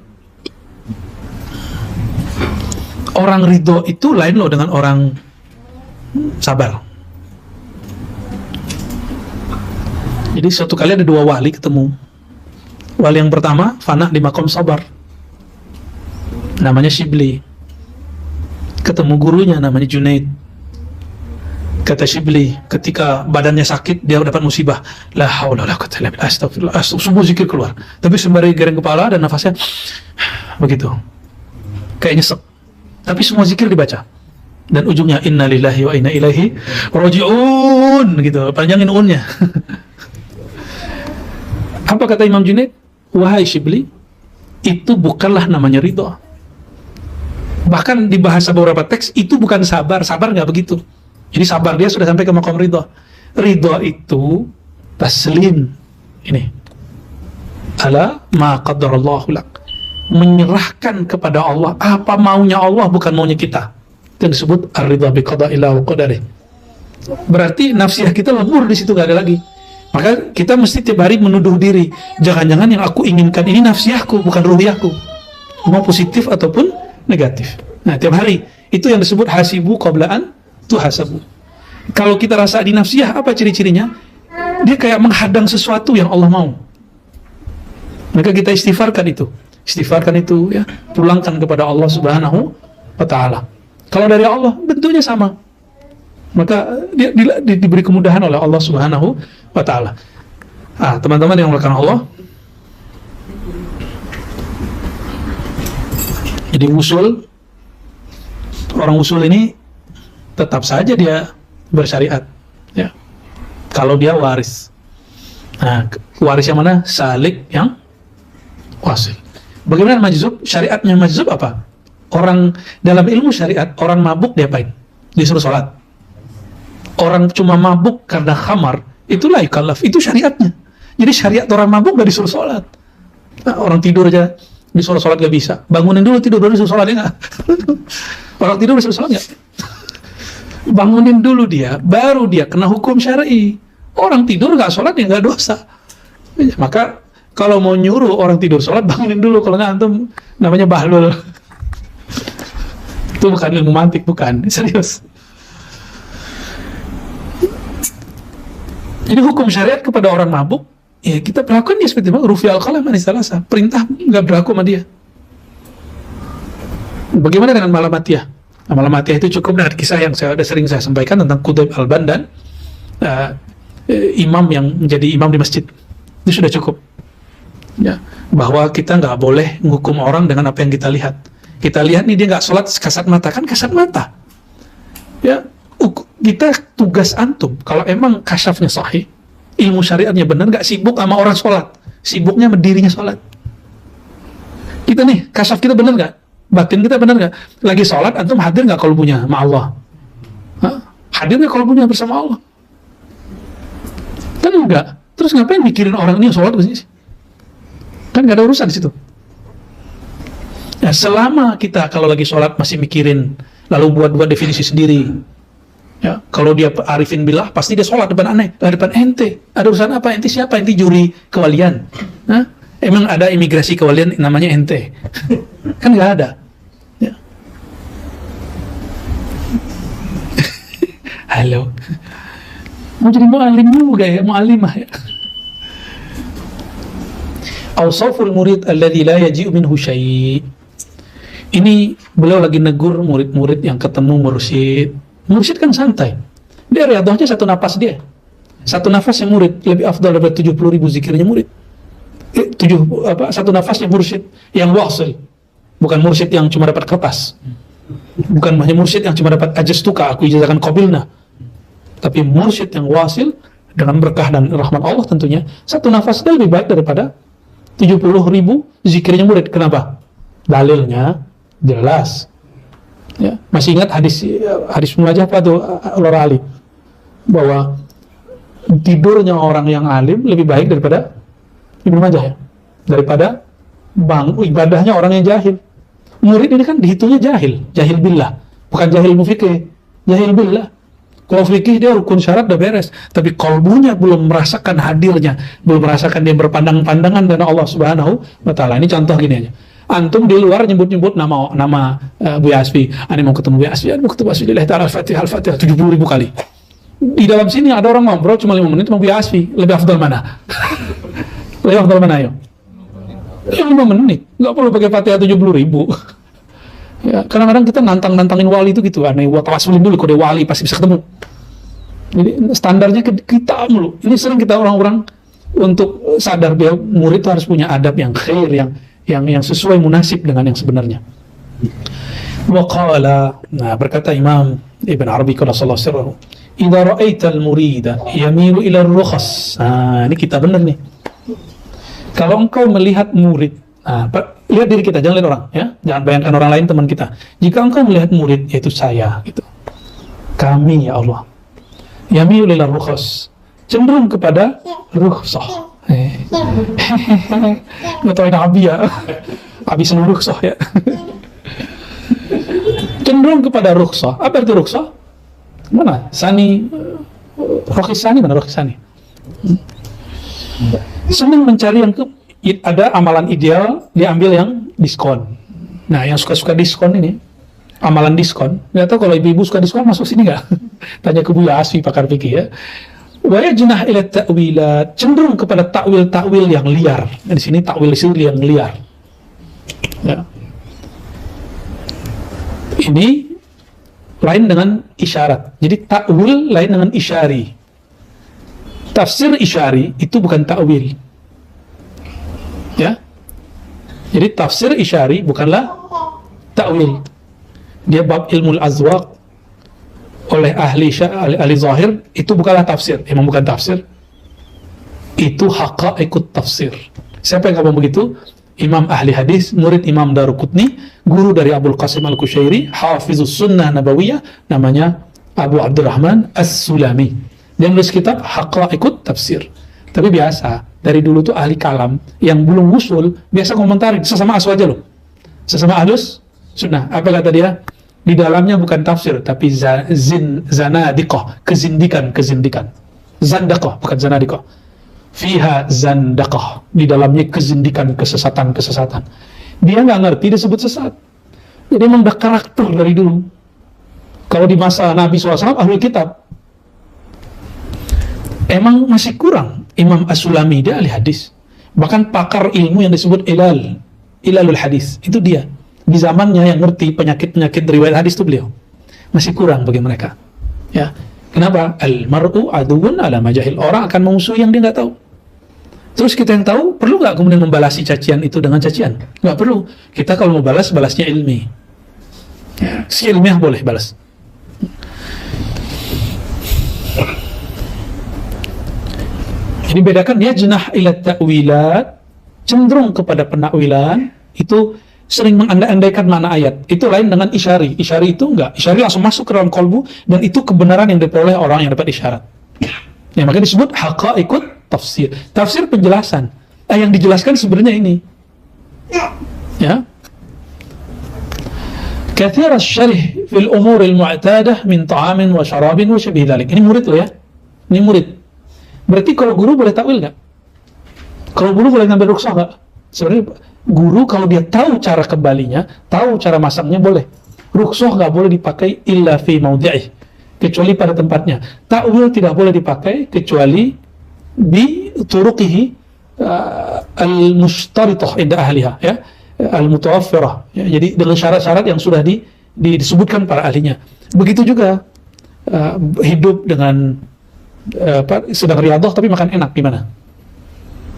Orang ridho itu lain loh dengan orang sabar. Jadi suatu kali ada dua wali ketemu. Wali yang pertama fana di makom sabar, namanya Shibli. Ketemu gurunya namanya Junaid. Kata Shibli, ketika badannya sakit, dia dapat musibah. La haula wala quwwata illa billah. Astagfirullah. Semua zikir keluar. Tapi sembari gereng kepala dan nafasnya begitu. Kayak nyesek. Tapi semua zikir dibaca. Dan ujungnya inna lillahi wa inna ilaihi raji'un gitu. Panjangin unnya. Apa kata Imam Junaid? Wahai Shibli, itu bukanlah namanya ridho. Bahkan di bahasa beberapa teks itu bukan sabar. Sabar nggak begitu. Jadi sabar dia sudah sampai ke makom ridho. Ridho itu taslim. Ini ala ma qaddarallahu lak. Menyerahkan kepada Allah apa maunya Allah, bukan maunya kita. Itu disebut ar-ridha bi qada'illah wa qadarih. Berarti nafsiyah kita lebur di situ, nggak ada lagi. Maka kita mesti tiap hari menuduh diri, jangan-jangan yang aku inginkan ini nafsiyahku, bukan ruhiyahku, mau positif ataupun negatif. Nah, tiap hari itu yang disebut hasibu qablaan tuhasabu. Kalau kita rasa di nafsiyah, apa ciri-cirinya? Dia kayak menghadang sesuatu yang Allah mau. Maka kita istighfarkan itu ya, pulangkan kepada Allah Subhanahu wa Ta'ala. Kalau dari Allah bentuknya sama, maka dia diberi kemudahan oleh Allah Subhanahu wa Ta'ala. Teman-teman yang melakukan Allah, jadi orang usul ini tetap saja dia bersyariat ya, kalau dia waris. Nah, waris yang mana? Salik yang wasil. Bagaimana majzub? Syariatnya majzub apa? Orang dalam ilmu syariat, orang mabuk diapain? Disuruh sholat. Orang cuma mabuk karena khamar, itulah yukallaf, itu syariatnya. Jadi syariat orang mabuk gak disuruh sholat. Nah, orang tidur aja disuruh sholat gak bisa. Bangunin dulu, tidur dulu disuruh sholat, ya gak? Orang tidur disuruh sholat gak? Bangunin dulu dia, baru dia kena hukum syar'i. Orang tidur gak sholat ya gak dosa. Maka kalau mau nyuruh orang tidur sholat, bangunin dulu. Kalau nggak, antum namanya bahlul. Itu bukan ilmu mantik, bukan. Serius. Jadi hukum syariat kepada orang mabuk, ya kita perlakukan dia seperti rufi al-qalam anis salasa. Perintah nggak berlaku sama dia. Bagaimana dengan malamatiyah? Nah, malamatiyah itu cukup dengan kisah yang sering saya sampaikan tentang Qudayb al-Bandan, imam yang menjadi imam di masjid. Itu sudah cukup. Ya, bahwa kita nggak boleh menghukum orang dengan apa yang kita lihat. Kita lihat nih dia nggak sholat, kasat mata, kan kasat mata. Ya, kita tugas antum kalau emang kasyafnya sahih, ilmu syariatnya benar, nggak sibuk sama orang sholat, sibuknya berdirinya sholat. Kita nih kasyaf kita benar nggak, batin kita benar nggak, lagi sholat antum hadir nggak kalbunya sama Allah? Hadir nggak kalbunya bersama Allah? Kan enggak. Terus ngapain mikirin orang ini sholat sih? Kan nggak ada urusan di situ. Ya, selama kita kalau lagi sholat masih mikirin, lalu buat definisi sendiri. Ya, kalau dia arifin billah, pasti dia sholat depan depan ente. Ada urusan apa? Ente siapa? Ente juri kewalian. Hah? Emang ada imigrasi kewalian namanya ente? Kan nggak ada. Ya. Halo. Mau jadi mu'alim juga ya, mu'alimah ya. Awsaful murid alladhi la yaji'u minhu syai'. Ini beliau lagi negur murid-murid yang ketemu mursyid. Mursyid kan santai. Dia riyadhahnya satu nafas dia. Satu nafasnya murid lebih afdal daripada 70.000 zikirnya murid. Satu nafasnya mursyid yang wasil. Bukan mursyid yang cuma dapat kertas. Bukan hanya mursyid yang cuma dapat ajastuka, aku ijazahkan qabilna. Tapi mursyid yang wasil dengan berkah dan rahmat Allah tentunya. Satu nafas dia lebih baik daripada 70.000 zikirnya murid. Kenapa? Dalilnya jelas. Ya, masih ingat hadis munajah apa tuh Lora Ali, bahwa tidurnya orang yang alim lebih baik daripada Ibnu Majah ya, daripada ibadahnya orang yang jahil. murid ini kan dihitungnya jahil billah, bukan jahil mufikih, jahil billah. Kalau fikih dia rukun syarat udah beres, tapi kalbunya belum merasakan hadirnya, belum merasakan dia berpandang-pandangan dengan Allah Subhanahu wa taala. Ini contoh gini aja. Antum di luar nyebut-nyebut nama Buya Asfi, ane mau ketemu Buya Asfi, mau ketemu Asfi taala Al-Fatihah 70.000 kali. Di dalam sini ada orang ngobrol cuma 5 menit sama Buya Asfi, lebih afdal mana? Lebih afdal mana ayo? 5 menit, nggak perlu pakai Fatihah 70.000. Ya, kadang-kadang kita nantangin wali itu gitu, aneh, tawasulin dulu, kalau dia wali pasti bisa ketemu. Jadi standarnya kita mulu. Ini sering kita orang-orang untuk sadar bahwa murid itu harus punya adab yang khair, yang sesuai munasib dengan yang sebenarnya. Waqala, nah berkata Imam Ibn Arabi sallallahu alaihi wasallam, "Idza ra'aita al-murida yamilu ila ar-rukhas." Nah, ini kita benar nih. Kalau engkau melihat murid, lihat diri kita, jangan lihat orang, ya. Jangan bayangkan orang lain teman kita. Jika engkau melihat murid, yaitu saya, gitu. Kami, ya Allah. Yamilu ila ar-rukhas. Cenderung kepada rukhsah. Ngetawain Abi ya. Abi senang rukhsah ya. Cenderung kepada rukhsah. Apa itu rukhsah? Mana? Sani, Rokhis Sani, mana Rokhis Sani? Senang mencari yang ada amalan ideal, diambil yang diskon. Nah, yang suka-suka diskon ini, amalan diskon. Nggak tahu kalau ibu-ibu suka diskon masuk sini nggak? Tanya ke Buya Asfi, pakar fikih ya. Wa yajnah ila ta'wilat, cenderung kepada takwil-takwil yang liar. Di sini takwil yang liar. Ya. Ini lain dengan isyarat. Jadi takwil lain dengan isyari. Tafsir isyari itu bukan takwil. Ya. Jadi tafsir isyari bukanlah takwil. Dia bab ilmu al-azwaq oleh ahli zahir, itu bukanlah tafsir. Emang bukan tafsir. Itu haqa'iqut tafsir. Siapa yang ngomong begitu? Imam ahli hadis, murid Imam Daruqutni, guru dari Abul Qasim Al-Kushairi, hafizus sunnah nabawiyah, namanya Abu Abdurrahman As-Sulami. Dia nulis kitab Haqa'iqut Tafsir. Tapi biasa, dari dulu tuh ahli kalam yang belum usul, biasa komentarin, sesama asu aja loh. Sesama ahlus sunnah. Apa kata dia? Di dalamnya bukan tafsir, tapi zanadiqah, kezindikan. Zandaqah, bukan zanadiqah. Fiha zandaqah. Di dalamnya kezindikan, kesesatan. Dia nggak ngerti, disebut sesat. Jadi memang udah karakter dari dulu. Kalau di masa Nabi SAW, ahli kitab, emang masih kurang. Imam As-Sulami, dia ahli hadis. Bahkan pakar ilmu yang disebut ilalul hadis. Itu dia. Di zamannya yang ngerti penyakit-penyakit riwayat hadis itu beliau. Masih kurang bagi mereka. Ya. Kenapa? Al-mar'u aduun ala majahil. Orang akan memusuhi yang dia nggak tahu. Terus kita yang tahu, perlu nggak kemudian membalasi cacian itu dengan cacian? Nggak perlu. Kita kalau mau balasnya ilmi. Ya. Si ilmiah boleh balas. Jadi bedakan yajnah ila ta'wilat, cenderung kepada penakwilan, itu sering mengandai-andaikan makna ayat. Itu lain dengan isyari. Isyari itu enggak. Isyari langsung masuk ke dalam kolbu, dan itu kebenaran yang diperoleh orang yang dapat isyarat. Ya, makanya disebut haqa'iqut tafsir. Tafsir penjelasan. Yang dijelaskan sebenarnya ini. Ya. Kathir asy-syarih fil umur al-mu'tadah min ta'amin wa syarabin wa syabih dzalik. Ini murid loh ya. Ini murid. Berarti kalau guru boleh takwil nggak? Kalau guru boleh ngambil rukhsah nggak? Sebenarnya guru kalau dia tahu cara kembalinya, tahu cara masaknya boleh. Rukhsah nggak boleh dipakai illa fi maudhi'ih, kecuali pada tempatnya. Takwil tidak boleh dipakai kecuali bi turuqihi al-mushtaritah inda ahliha, ya, al-mutawaffirah. Ya, jadi dengan syarat-syarat yang sudah disebutkan para ahlinya. Begitu juga hidup dengan sedang riyadhah tapi makan enak, gimana?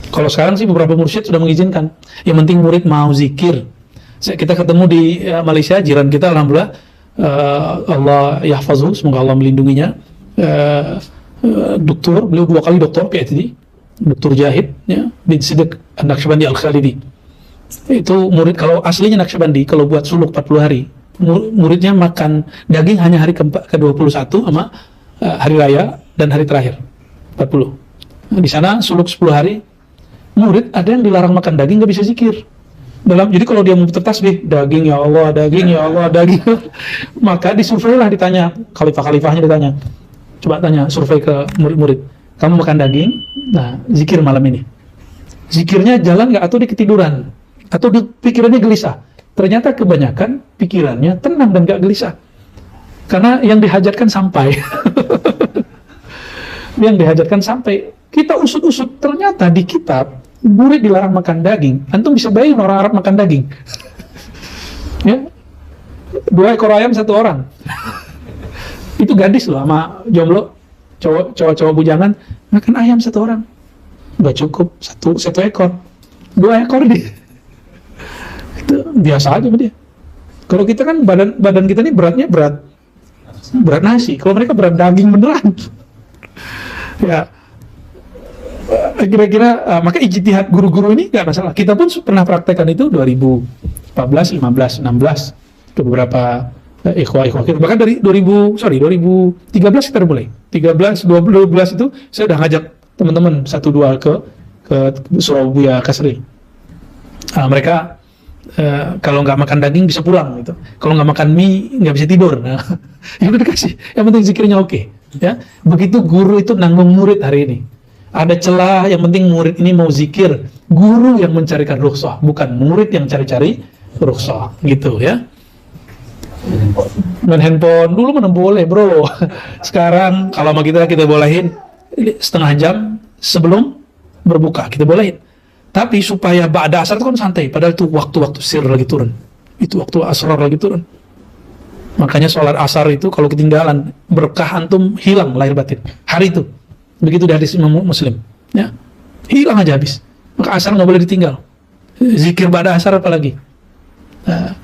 Kalau sekarang sih beberapa mursyid sudah mengizinkan. Yang penting murid mau zikir. Kita ketemu di Malaysia, jiran kita, alhamdulillah, Allah yahfazhu, semoga Allah melindunginya. Doktor, beliau 2 kali doktor PhD, Dr. Jahid, ya, bin Siddiq An-Naqsyabandi Al-Khalidi. Itu murid, kalau aslinya Naqsyabandi, kalau buat suluk 40 hari, muridnya makan daging hanya hari ke-21 sama hari raya dan hari terakhir 40. Nah, di sana suluk 10 hari, murid ada yang dilarang makan daging, nggak bisa zikir. Jadi kalau dia mau bertasbih, daging ya Allah, daging ya Allah, daging. Maka disurvei lah, ditanya, khalifah-khalifahnya ditanya. Coba tanya, survei ke murid-murid. Kamu makan daging? Nah, zikir malam ini. Zikirnya jalan nggak atau dia ketiduran? Atau pikirannya gelisah? Ternyata kebanyakan pikirannya tenang dan nggak gelisah. Karena yang dihajatkan sampai. Yang dihajatkan sampai. Kita usut-usut, ternyata di kitab, murid dilarang makan daging. Antum bisa bayangin orang Arab makan daging. Ya, 2 ekor ayam 1 orang. Itu gadis loh sama jomblo, cowok bujangan makan ayam 1 orang. Nggak cukup, satu ekor, 2 ekor dia. Itu biasa aja sama dia. Kalau kita kan badan kita ini beratnya berat nasi. Kalau mereka berat daging beneran. Ya. Kira-kira maka ijtihad guru-guru ini nggak masalah. Kita pun pernah praktekkan itu 2014, 15, 16 ke beberapa ikhwah kita. Bahkan dari 2013 kita mulai. 13, 12 itu saya udah ngajak teman-teman 1-2 ke Surabaya Kasri. Mereka kalau nggak makan daging bisa pulang gitu. Kalau nggak makan mie nggak bisa tidur. Nah, yang udah dikasih. Yang penting zikirnya oke. Ya, begitu guru itu nanggung murid hari ini. Ada celah, yang penting murid ini mau zikir. Guru yang mencarikan rukhsah, bukan murid yang cari-cari rukhsah, gitu ya. Main handphone dulu mana boleh, bro. Sekarang kalau sama kita bolehin setengah jam sebelum berbuka, kita bolehin. Tapi supaya ba'da asar itu kan santai, padahal itu waktu-waktu sir lagi turun. Itu waktu asrar lagi turun. Makanya sholat asar itu kalau ketinggalan, berkah antum hilang lahir batin. Hari itu. Begitu di hadis Imam Muslim, ya, hilang aja habis. Maka asar nggak boleh ditinggal. Zikir ba'da asar apalagi. Nah,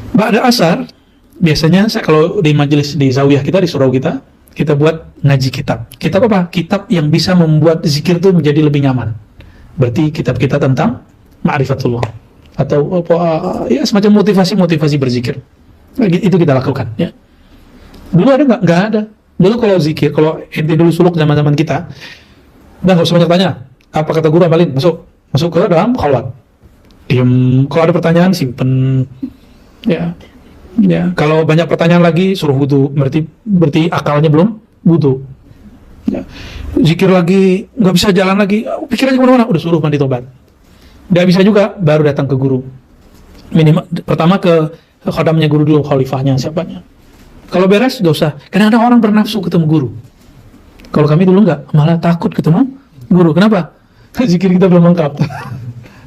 ba'da asar biasanya saya kalau di majelis di zawiyah kita, di surau kita buat ngaji kitab. Kitab apa? Kitab yang bisa membuat zikir itu menjadi lebih nyaman. Berarti kitab kita tentang ma'rifatullah atau ya semacam motivasi berzikir. Itu kita lakukan. Ya. Dulu ada nggak ada. Dulu kalau zikir, kalau ente dulu suluk zaman-zaman kita, udah nggak usah banyak tanya. Apa kata guru amalin, masuk ke dalam khalwat. Diam. Kalau ada pertanyaan simpen. Ya. Kalau banyak pertanyaan lagi suruh wudu. Berarti akalnya belum wudu. Ya. Zikir lagi, nggak bisa jalan lagi. Pikirannya kemana-mana. Udah suruh mandi tobat. Nggak bisa juga, baru datang ke guru. Minimal pertama ke khodamnya guru dulu, khalifahnya siapanya. Kalau beres, gak usah. Kadang-kadang orang bernafsu ketemu guru. Kalau kami dulu enggak, malah takut ketemu guru. Kenapa? Zikir kita belum lengkap.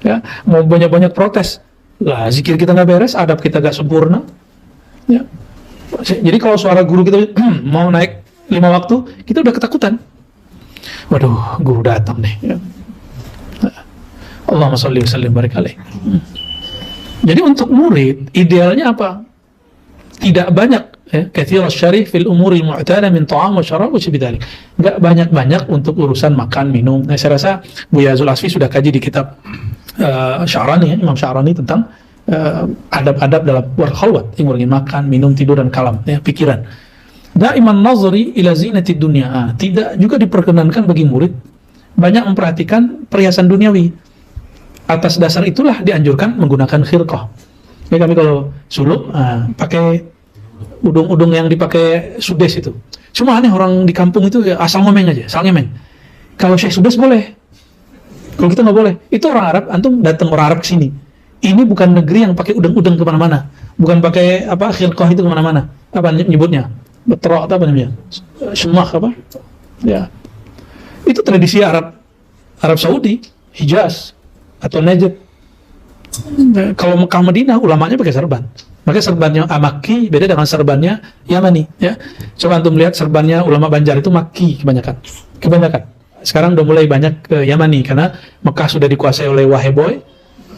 Ya, mau banyak-banyak protes. Lah, zikir kita nggak beres, adab kita nggak sempurna. Ya. Jadi kalau suara guru kita mau naik 5 waktu, kita udah ketakutan. Waduh, guru datang nih. Ya. Allahumma sholli wa sallim barik alaih. Jadi untuk murid, idealnya apa? Tidak banyak. Kathir syarih fil umuri mu'tada min ta'am wa syarab wa syibidalik. Enggak banyak-banyak untuk urusan makan, minum. Nah, saya rasa Buya Zul Asfi sudah kaji di kitab Sya'rani, ya, Imam Sya'rani tentang adab-adab dalam khalwat, yang ingin makan, minum, tidur, dan kalam, ya, pikiran. Da'iman nazari ila zinatid dunya. Tidak juga diperkenankan bagi murid banyak memperhatikan perhiasan duniawi. Atas dasar itulah dianjurkan menggunakan khirqah. Ya, kami kalau suluk pakai udung-udung yang dipakai Sudes itu. Cuma aneh orang di kampung itu ya asal ngomeng aja, asal ngemeng. Kalau Syekh Sudes boleh, kalau kita nggak boleh. Itu orang Arab, antum datang orang Arab ke sini. Ini bukan negeri yang pakai udeng-udeng kemana-mana, bukan pakai apa khilqah itu kemana-mana. Apa nyebutnya? Betrok atau apa namanya? Syemah apa? Ya, itu tradisi Arab Saudi, Hijaz atau Najd. Kalau Mekah Madinah ulamanya pakai serban. Maka serbannya Makki beda dengan serbannya Yamani, ya. Coba antum lihat serbannya ulama Banjar itu Makki kebanyakan. Sekarang udah mulai banyak ke Yamani karena Mekah sudah dikuasai oleh Waheboy.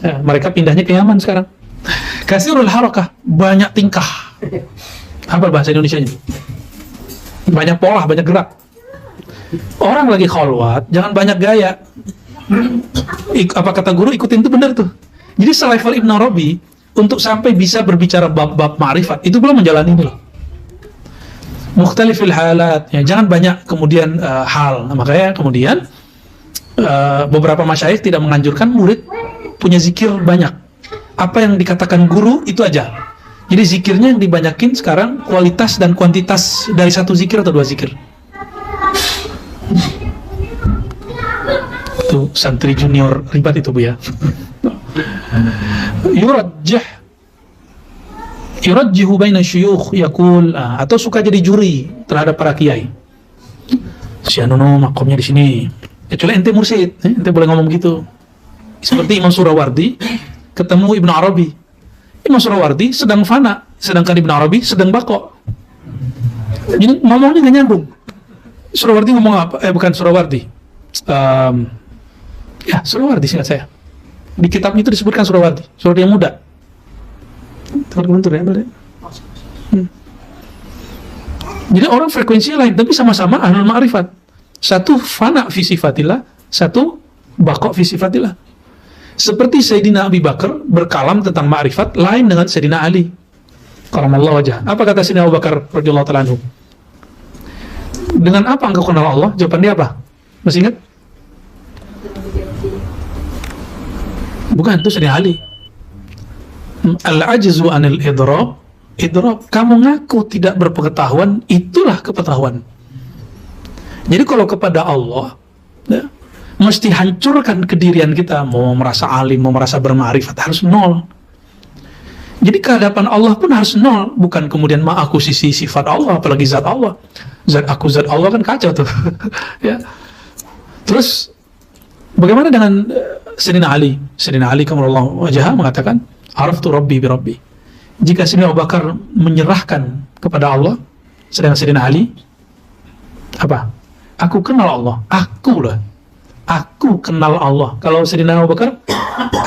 Ya, mereka pindahnya ke Yaman sekarang. Kasirul harakah, banyak tingkah. Apa bahasa Indonesianya? Banyak pola, banyak gerak. Orang lagi khalwat, jangan banyak gaya. Apa kata guru, ikutin itu benar tuh. Jadi selevel Ibn Arabi untuk sampai bisa berbicara bab-bab ma'rifat itu belum menjalani ini loh. Mukhtalifil halat, ya, jangan banyak kemudian hal. Nah, makanya kemudian beberapa masyayikh tidak menganjurkan murid punya zikir banyak. apa yang dikatakan guru itu aja. Jadi zikirnya yang dibanyakin sekarang kualitas dan kuantitas dari satu zikir atau dua zikir. Itu santri junior ribet itu Bu ya. Yurajjihu baina syuyukh yaqul, atau suka jadi juri terhadap para kiai. Si Anono makomnya di sini. Kecuali ente mursyid, ente boleh ngomong gitu. Seperti Imam Surawardi ketemu Ibnu Arabi. Imam Surawardi sedang fana, sedangkan Ibnu Arabi sedang bako. Jadi ngomongnya nggak nyambung. Surawardi ngomong apa? Bukan Surawardi. Ya, Surawardi singkat saya. Di kitabnya itu disebutkan Surawardi yang muda. Terbentur ya, Jadi orang frekuensinya lain, tapi sama-sama ahlul ma'rifat. Satu fana fi sifatillah, satu bako fi sifatillah. Seperti Sayyidina Abi Bakar berkalam tentang ma'rifat lain dengan Sayyidina Ali karamallahu wajhah. Apa kata Sayyidina Abu Bakar radhiyallahu ta'ala anhu? Dengan apa engkau kenal Allah? Jawaban dia apa? Masih ingat? Bukan, itu Sayyidina Ali. Al-ajzu anil idrab. Kamu ngaku tidak berpengetahuan, itulah kepengetahuan. Jadi kalau kepada Allah ya, mesti hancurkan kedirian kita. Mau merasa alim, mau merasa berma'rifat, harus nol. Jadi kehadapan Allah pun harus nol. Bukan kemudian aku sisi sifat Allah, apalagi zat Allah. Zat Allah kan kacau tuh. Ya. Terus bagaimana dengan Sayyidina Ali? Sayyidina Ali karamallahu wajhah mengatakan, araftu rabbi bi rabbi. Jika Sayyidina Abu Bakar menyerahkan kepada Allah, sedangkan Sayyidina Ali apa? Aku kenal Allah. Aku kenal Allah. Kalau Sayyidina Abu Bakar,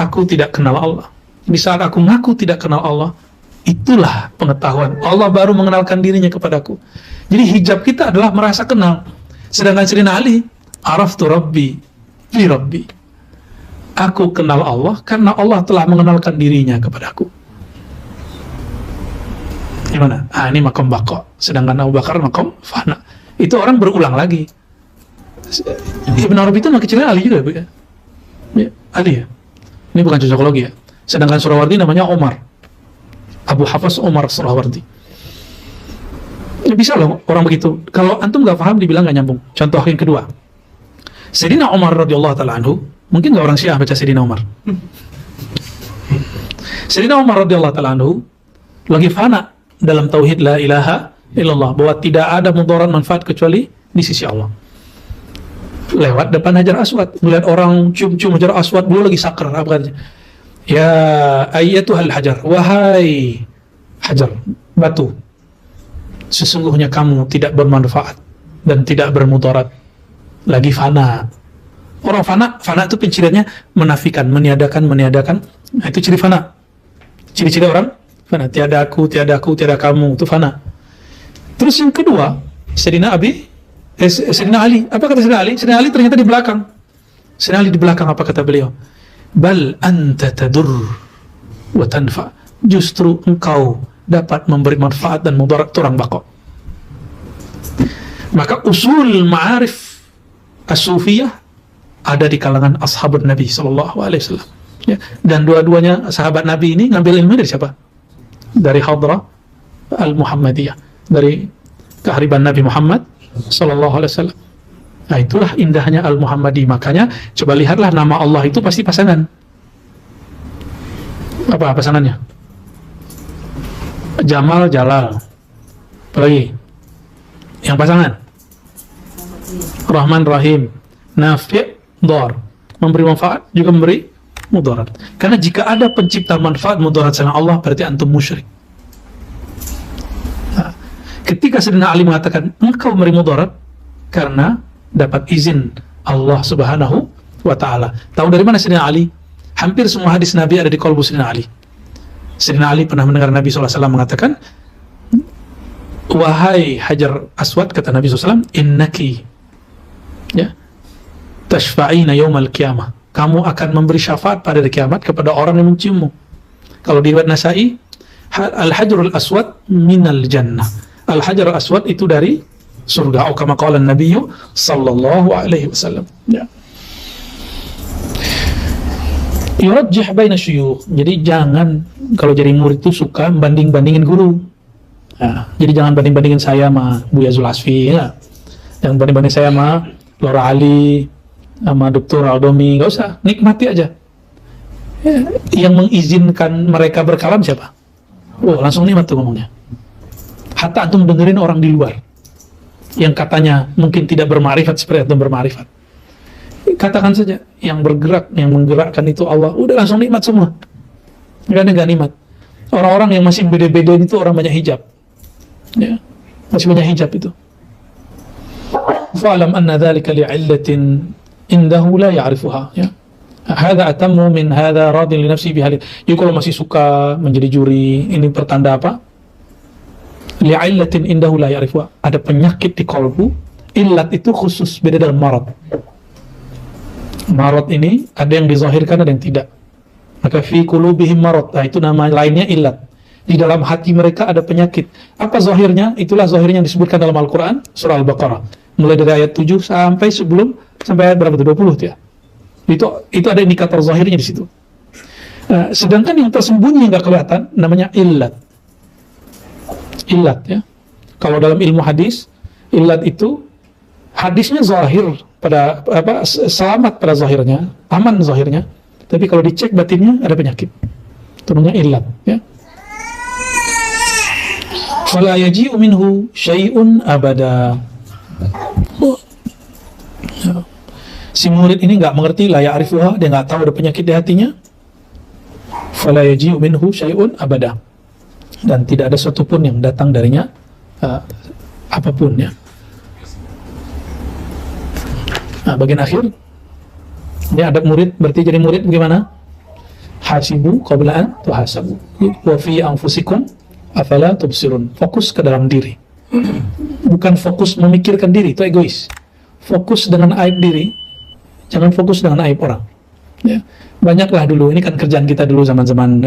aku tidak kenal Allah. Di saat aku ngaku tidak kenal Allah, itulah pengetahuan. Allah baru mengenalkan dirinya kepadaku. Jadi hijab kita adalah merasa kenal. Sedangkan Sayyidina Ali, araftu rabbi fi rabbi. Aku kenal Allah karena Allah telah mengenalkan dirinya kepadaku. Gimana? Ini makom bako. Sedangkan Abu Bakar makom fana. Itu orang berulang lagi. Ibn Arabi itu anak kecilnya Ali juga, Bu ya? Ya, Ali ya. Ini bukan cocokologi ya. Sedangkan Surawardi namanya Omar. Abu Hafs Omar Surawardi. Ya, bisa loh orang begitu. Kalau antum nggak paham dibilang nggak nyambung. Contoh yang kedua. Sayyidina Umar radhiyallahu ta'ala anhu, mungkin nggak orang Syiah baca Sayyidina Umar. Sayyidina Umar radhiyallahu ta'ala anhu lagi fana dalam tauhid la ilaha illallah, bahwa tidak ada mudarat manfaat kecuali di sisi Allah. Lewat depan Hajar Aswad, melihat orang cium-cium Hajar Aswad, beliau lagi sakar, apa katanya? Ya ayyatuhal hajar, wahai hajar, batu, sesungguhnya kamu tidak bermanfaat dan tidak bermudarat. Lagi fana. Orang fana itu penciriannya menafikan, meniadakan. Nah, itu ciri fana. Ciri-ciri orang fana, tiada aku, tiada kamu, itu fana. Terus yang kedua, Sayyidina Ali. Apa kata Sayyidina Ali? Sayyidina Ali ternyata di belakang. Sayyidina Ali di belakang, apa kata beliau? Bal anta tadur wa tanfa. Justru engkau dapat memberi manfaat dan mudarat orang bako. Maka usul ma'arif as-sufiyah ada di kalangan ashabun Nabi sallallahu alaihi wasallam. Ya, dan dua-duanya sahabat Nabi ini ngambil ilmu dari siapa? Dari hadrah al-Muhammadiyah, dari kehariban Nabi Muhammad sallallahu alaihi wasallam. Nah, itulah indahnya al-Muhammadi. Makanya coba lihatlah nama Allah itu pasti pasangan. Apa pasangannya? Jamal, Jalal. Apalagi? Yang pasangan? Rahman, Rahim. Nafi', Dar. Memberi manfaat juga memberi mudarat. Karena jika ada pencipta manfaat mudarat selain Allah, berarti antum musyrik. Nah, ketika Sayyidina Ali mengatakan engkau memberi mudarat karena dapat izin Allah Subhanahu wa ta'ala. Tahu dari mana Sayyidina Ali? Hampir semua hadis Nabi ada di qalbu Sayyidina Ali. Sayyidina Ali pernah mendengar Nabi SAW mengatakan, wahai Hajar Aswad, kata Nabi SAW, innaki ya tashfa'ina yawmal qiyamah, kamu akan memberi syafaat pada hari kiamat kepada orang yang menciummu. Kalau di riwayat Nasa'i, al-hajarul aswad minal jannah. Al-hajarul aswad itu dari surga. Atau kama qala Nabi sallallahu alaihi wasallam. Ya. Yurajjih baina syuyukh. Jadi jangan kalau jadi murid itu suka banding-bandingin guru. Nah, jadi jangan banding-bandingin saya sama Buya Zulasfi, ya. Jangan banding-banding saya sama Laura Ali, sama Dr. Aldomi, nggak usah, nikmati aja. Ya, yang mengizinkan mereka berkalam siapa? Oh, langsung nikmat tuh ngomongnya. Hatta antum dengerin orang di luar yang katanya mungkin tidak bermarifat seperti antum bermarifat. Katakan saja, yang bergerak, yang menggerakkan itu Allah, udah langsung nikmat semua. Nggak nikmat. Orang-orang yang masih beda-beda itu orang banyak hijab, ya, masih banyak hijab itu. Fa'lam anna dzalika li'illatin indahu la ya'rifuha, ya. Hadza atammu min hadza radin li nafsi bihali. Jadi kalau masih suka menjadi juri, ini pertanda apa? Li'illatin indahu la ya'rifuha. Ada penyakit di kalbu. Illat itu khusus, beda dengan marad. Marad ini ada yang dizahirkan, ada yang tidak. Maka fi qulubihim marad, nah, itu nama lainnya illat. Di dalam hati mereka ada penyakit. Apa zahirnya? Itulah zahirnya yang disebutkan dalam Al-Quran surah Al-Baqarah, mulai dari ayat 7 sampai ayat berapa tuh? 20 ya. Itu ada indikator zahirnya di situ. Sedangkan yang tersembunyi yang nggak kelihatan namanya illat. Illat, ya. Kalau dalam ilmu hadis, illat itu hadisnya zahir pada apa, selamat pada zahirnya, aman zahirnya, tapi kalau dicek batinnya ada penyakit. Itu namanya illat, ya. Fala yaji'u minhu syai'un abada. Si murid ini nggak mengerti, la ya'rifuha, dia nggak tahu ada penyakit di hatinya. Fala yaji'u minhu syai'un abada. Dan tidak ada satupun yang datang darinya apapun, ya. Nah, bagian akhir ini adab murid, berarti jadi murid bagaimana? Hasibu qabla an tuhasabu wa fi anfusikum afala tubsirun. Fokus ke dalam diri, bukan fokus memikirkan diri, itu egois. Fokus dengan aib diri, jangan fokus dengan aib orang, ya. Banyaklah dulu, ini kan kerjaan kita dulu zaman-zaman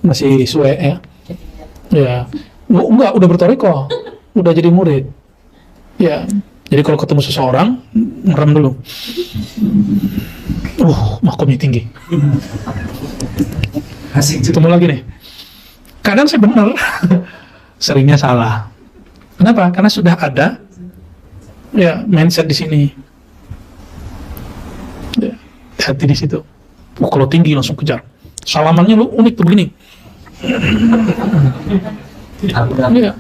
masih suwe, ya. Ya, enggak, udah bertoriko, udah jadi murid, ya. Jadi kalau ketemu seseorang, merem dulu. Makomnya tinggi. Ketemu lagi nih. Kadang saya benar, seringnya salah. Kenapa? Karena sudah ada, ya, mindset di sini. Ya, hati di situ. Kalau tinggi langsung kejar. Salamannya lu unik tuh begini. Ya.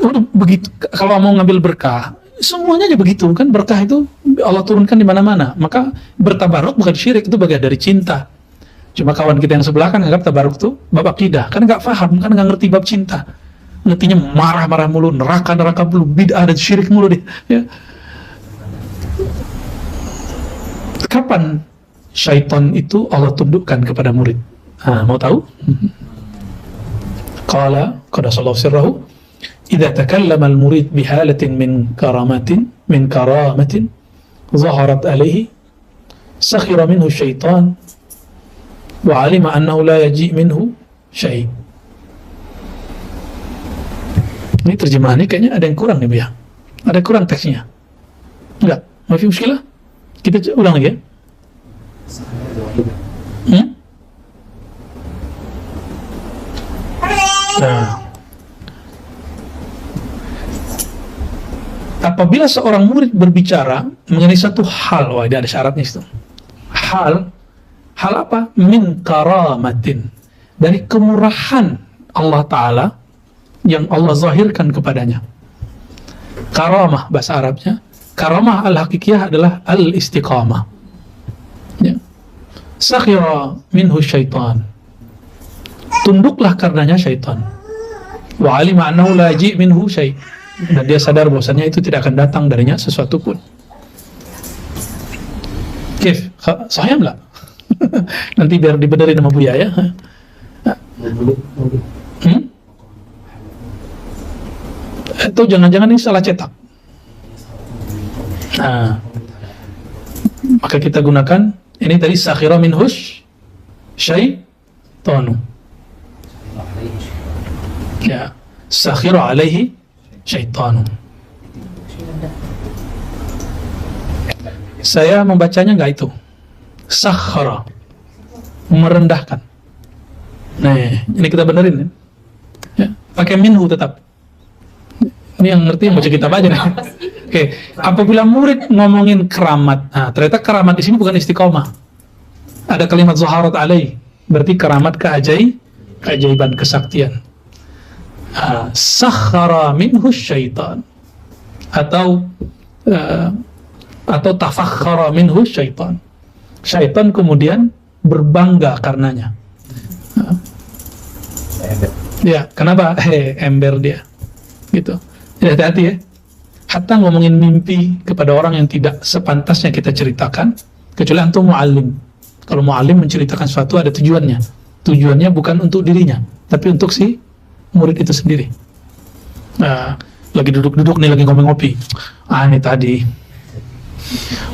Udah begitu. Kalau mau ngambil berkah, semuanya aja begitu kan. Berkah itu Allah turunkan di mana-mana. Maka bertabaruk bukan syirik, itu bagian dari cinta. Cuma kawan kita yang sebelah kan anggap tabaruk itu bab akidah, kan nggak paham, kan nggak ngerti bab cinta. Ngertinya marah-marah mulu, neraka mulu, bid'ah dan syirik mulu deh, ya. Kapan syaitan itu Allah tundukkan kepada murid? Mau tahu? Qala sallallahu sirrahu, idza takallama al-murid bihalatin min karamatin zaharat alaihi sakhira minhu syaitan wa alima annahu la yaji' minhu syai'. Ini terjemahannya kayaknya ada yang kurang nih, ya. Ada kurang teksnya. Enggak, mafi muskilah. Kita ulang lagi, ya. Nah, apabila seorang murid berbicara mengenai satu hal, wah, ada syaratnya itu. Hal apa? Min karamatin, dari kemurahan Allah Ta'ala yang Allah zahirkan kepadanya. Karamah bahasa Arabnya, karamah al-hakikiyah adalah al-istiqamah, ya. Sakhira minhu syaitan, tunduklah karenanya syaitan. Wa alima annahu la yaji' minhu syai', dan dia sadar bahwasannya itu tidak akan datang darinya sesuatu pun. Kif? Sahih enggak? Nanti biar dibenerin sama Buya, ya. Atau jangan-jangan ini salah cetak. Nah, maka kita gunakan ini tadi sakhira minhush syaitanu, ya, sakhira alaihi syaitanu. Saya membacanya enggak itu sakhara, merendahkan. Nah, ini kita benerin ya. Ya, pakai minhu tetap. Ini yang ngerti yang baca kitab aja nih. Oke, apabila murid ngomongin keramat, nah, ternyata keramat di sini bukan istiqomah. Ada kalimat zaharat alaih, berarti keramat keajaiban, kesaktian. Sakhara minhu syaitan, atau tafakhara minhu syaitan. Syaitan kemudian berbangga karenanya. Ya, kenapa? Ember dia. Gitu. Jadi hati-hati ya. Hatta ngomongin mimpi kepada orang yang tidak sepantasnya kita ceritakan, kecuali antum mu'allim. Kalau mu'allim menceritakan sesuatu ada tujuannya. Tujuannya bukan untuk dirinya, tapi untuk si murid itu sendiri. Lagi duduk-duduk nih, lagi ngopi-ngopi. Ini tadi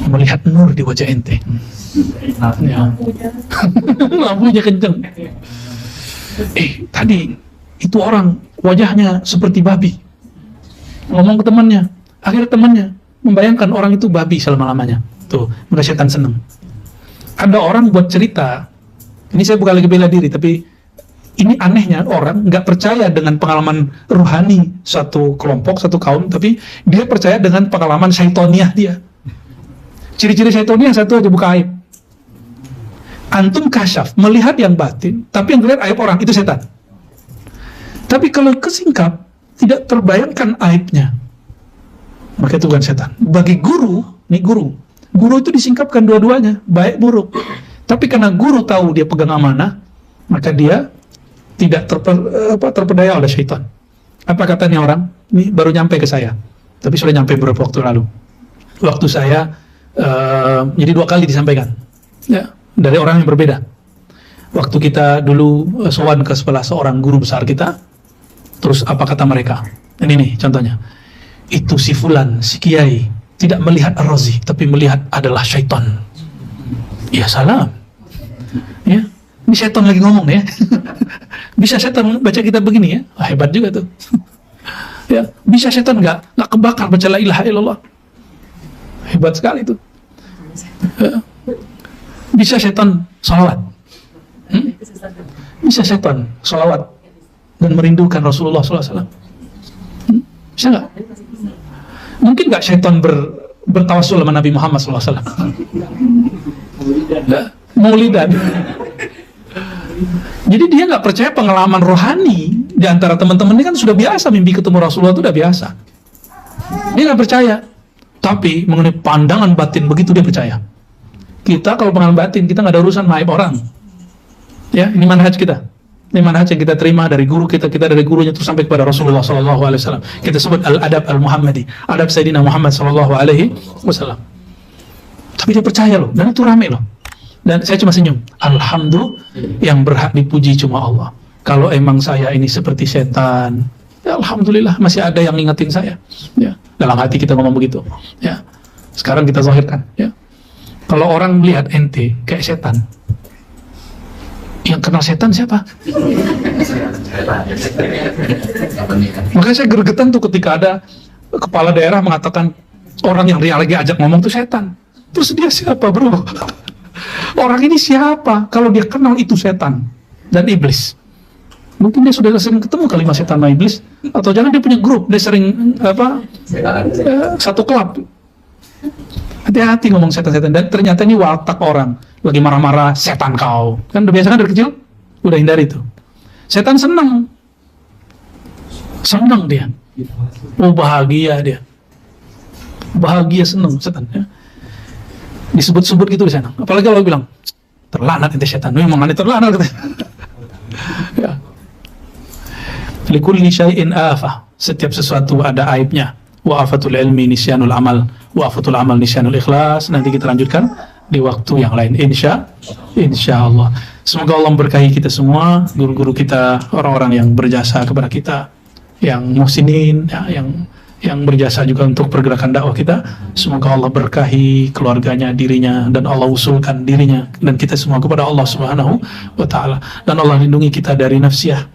melihat nur di wajah ente. Ya. Lampunya kenceng. Tadi itu orang wajahnya seperti babi. Ngomong ke temannya, akhirnya temannya membayangkan orang itu babi selama-lamanya. Tuh, maka setan senang. Ada orang buat cerita, ini saya bukan lagi bela diri, tapi ini anehnya orang nggak percaya dengan pengalaman ruhani satu kelompok, satu kaum, tapi dia percaya dengan pengalaman syaitoniah dia. Ciri-ciri syaitoniah satu aja, buka aib. Antum kasyaf, melihat yang batin, tapi yang dilihat aib orang, itu setan. Tapi kalau kesingkap, tidak terbayangkan aibnya, maka itu bukan setan. Bagi guru, nih guru itu disingkapkan dua-duanya, baik buruk. Tapi karena guru tahu dia pegang amanah, maka dia tidak terpedaya oleh syaitan. Apa katanya orang? Ini baru nyampe ke saya, tapi sudah nyampe beberapa waktu lalu. Waktu saya, jadi 2 kali disampaikan, ya, dari orang yang berbeda. Waktu kita dulu sowan ke seorang guru besar kita, terus apa kata mereka? Ini nih contohnya. Itu si fulan, si kiai tidak melihat ar-razi, tapi melihat adalah syaitan. Ya salam. Ya, ini syaitan lagi ngomong ya. Bisa syaitan baca kitab begini ya? Hebat juga tuh. Ya, bisa syaitan nggak kebakar baca la ilaha illallah. Hebat sekali tuh. Ya. Bisa syaitan sholawat. Bisa syaitan sholawat dan merindukan Rasulullah SAW. Bisa nggak? Mungkin nggak syaitan bertawassul sama Nabi Muhammad SAW? Maulidan. Jadi dia nggak percaya pengalaman rohani di antara teman-teman ini kan sudah biasa, mimpi ketemu Rasulullah itu udah biasa. Dia nggak percaya. Tapi mengenai pandangan batin begitu dia percaya. Kita kalau pengalaman batin kita nggak ada urusan naib orang. Ya, ini manhaj kita. Ini manhaj yang kita terima dari guru kita dari gurunya terus sampai kepada Rasulullah SAW. Kita sebut al-adab al-Muhammadi, adab Sayyidina Muhammad SAW. Tapi dia percaya loh, dan itu rame loh. Dan saya cuma senyum. Alhamdulillah, yang berhak dipuji cuma Allah. Kalau emang saya ini seperti setan, ya alhamdulillah masih ada yang ngingetin saya. Ya, dalam hati kita ngomong begitu. Ya, sekarang kita zahirkan. Ya, kalau orang melihat ente kayak setan, yang kenal setan siapa? Makanya saya gergetan tuh ketika ada kepala daerah mengatakan orang yang dia lagi ajak ngomong tuh setan. Terus dia siapa, bro? Orang ini siapa? Kalau dia kenal itu setan dan iblis. Mungkin dia sudah sering ketemu kali mas setan sama iblis, atau jangan dia punya grup, dia sering satu klub. Hati-hati ngomong setan-setan. Dan ternyata ini watak orang lagi marah-marah, setan kau. Kan udah biasa kan dari kecil, udah hindari itu. Setan senang dia. Oh bahagia dia, bahagia senang setan. Ya. Disebut-sebut gitu di sana. Apalagi kalau bilang terlanat ente setan, memang aneh terlanat. Ya. Likulli syai'in afah. Setiap sesuatu ada aibnya. Wa afatul ilmi nisyanul amal, wa afatul amal nisyanul ikhlas. Nanti kita lanjutkan di waktu yang lain, insya Allah. Semoga Allah memberkahi kita semua, guru-guru kita, orang-orang yang berjasa kepada kita, yang muhsinin, ya, yang berjasa juga untuk pergerakan dakwah kita. Semoga Allah berkahi keluarganya, dirinya, dan Allah usulkan dirinya dan kita semua kepada Allah Subhanahu wa Ta'ala. Dan Allah lindungi kita dari nafsiyah,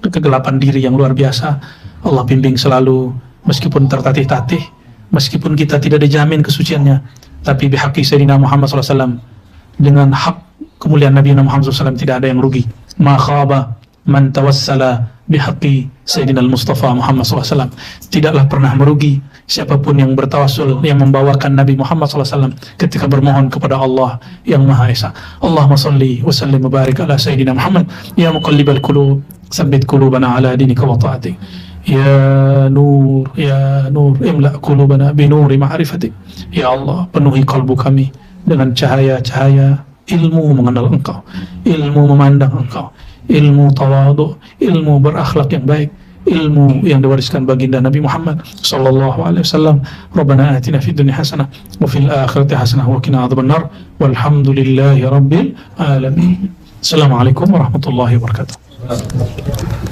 kegelapan diri yang luar biasa. Allah bimbing selalu, meskipun tertatih-tatih, meskipun kita tidak dijamin kesuciannya, tapi bihaqqi Sayyidina Muhammad SAW, dengan hak kemuliaan Nabi Muhammad SAW tidak ada yang rugi. Ma khaba man tawassala bihaqqi Sayyidina al-Mustafa Muhammad SAW. Tidaklah pernah merugi siapapun yang bertawassul, yang membawakan Nabi Muhammad SAW ketika bermohon kepada Allah yang Maha Esa. Allahumma salli wa sallim wa barik ala Sayyidina Muhammad. Ya muqallibal qulub, sabbit qulubana ala dinika wa ta'atik. Ya Nur, Ya Nur, imla qulubana binuri ma'rifatik. Ya Allah, penuhi kalbu kami dengan cahaya-cahaya ilmu mengenal Engkau, ilmu memandang Engkau, ilmu tawadhu, ilmu berakhlak yang baik, ilmu yang diwariskan baginda Nabi Muhammad sallallahu alaihi wasallam. Rabbana atina fid dunya hasanah wa fil akhirati hasanah wa qina adzabannar. Walhamdulillahi rabbil alamin. Assalamualaikum warahmatullahi wabarakatuh.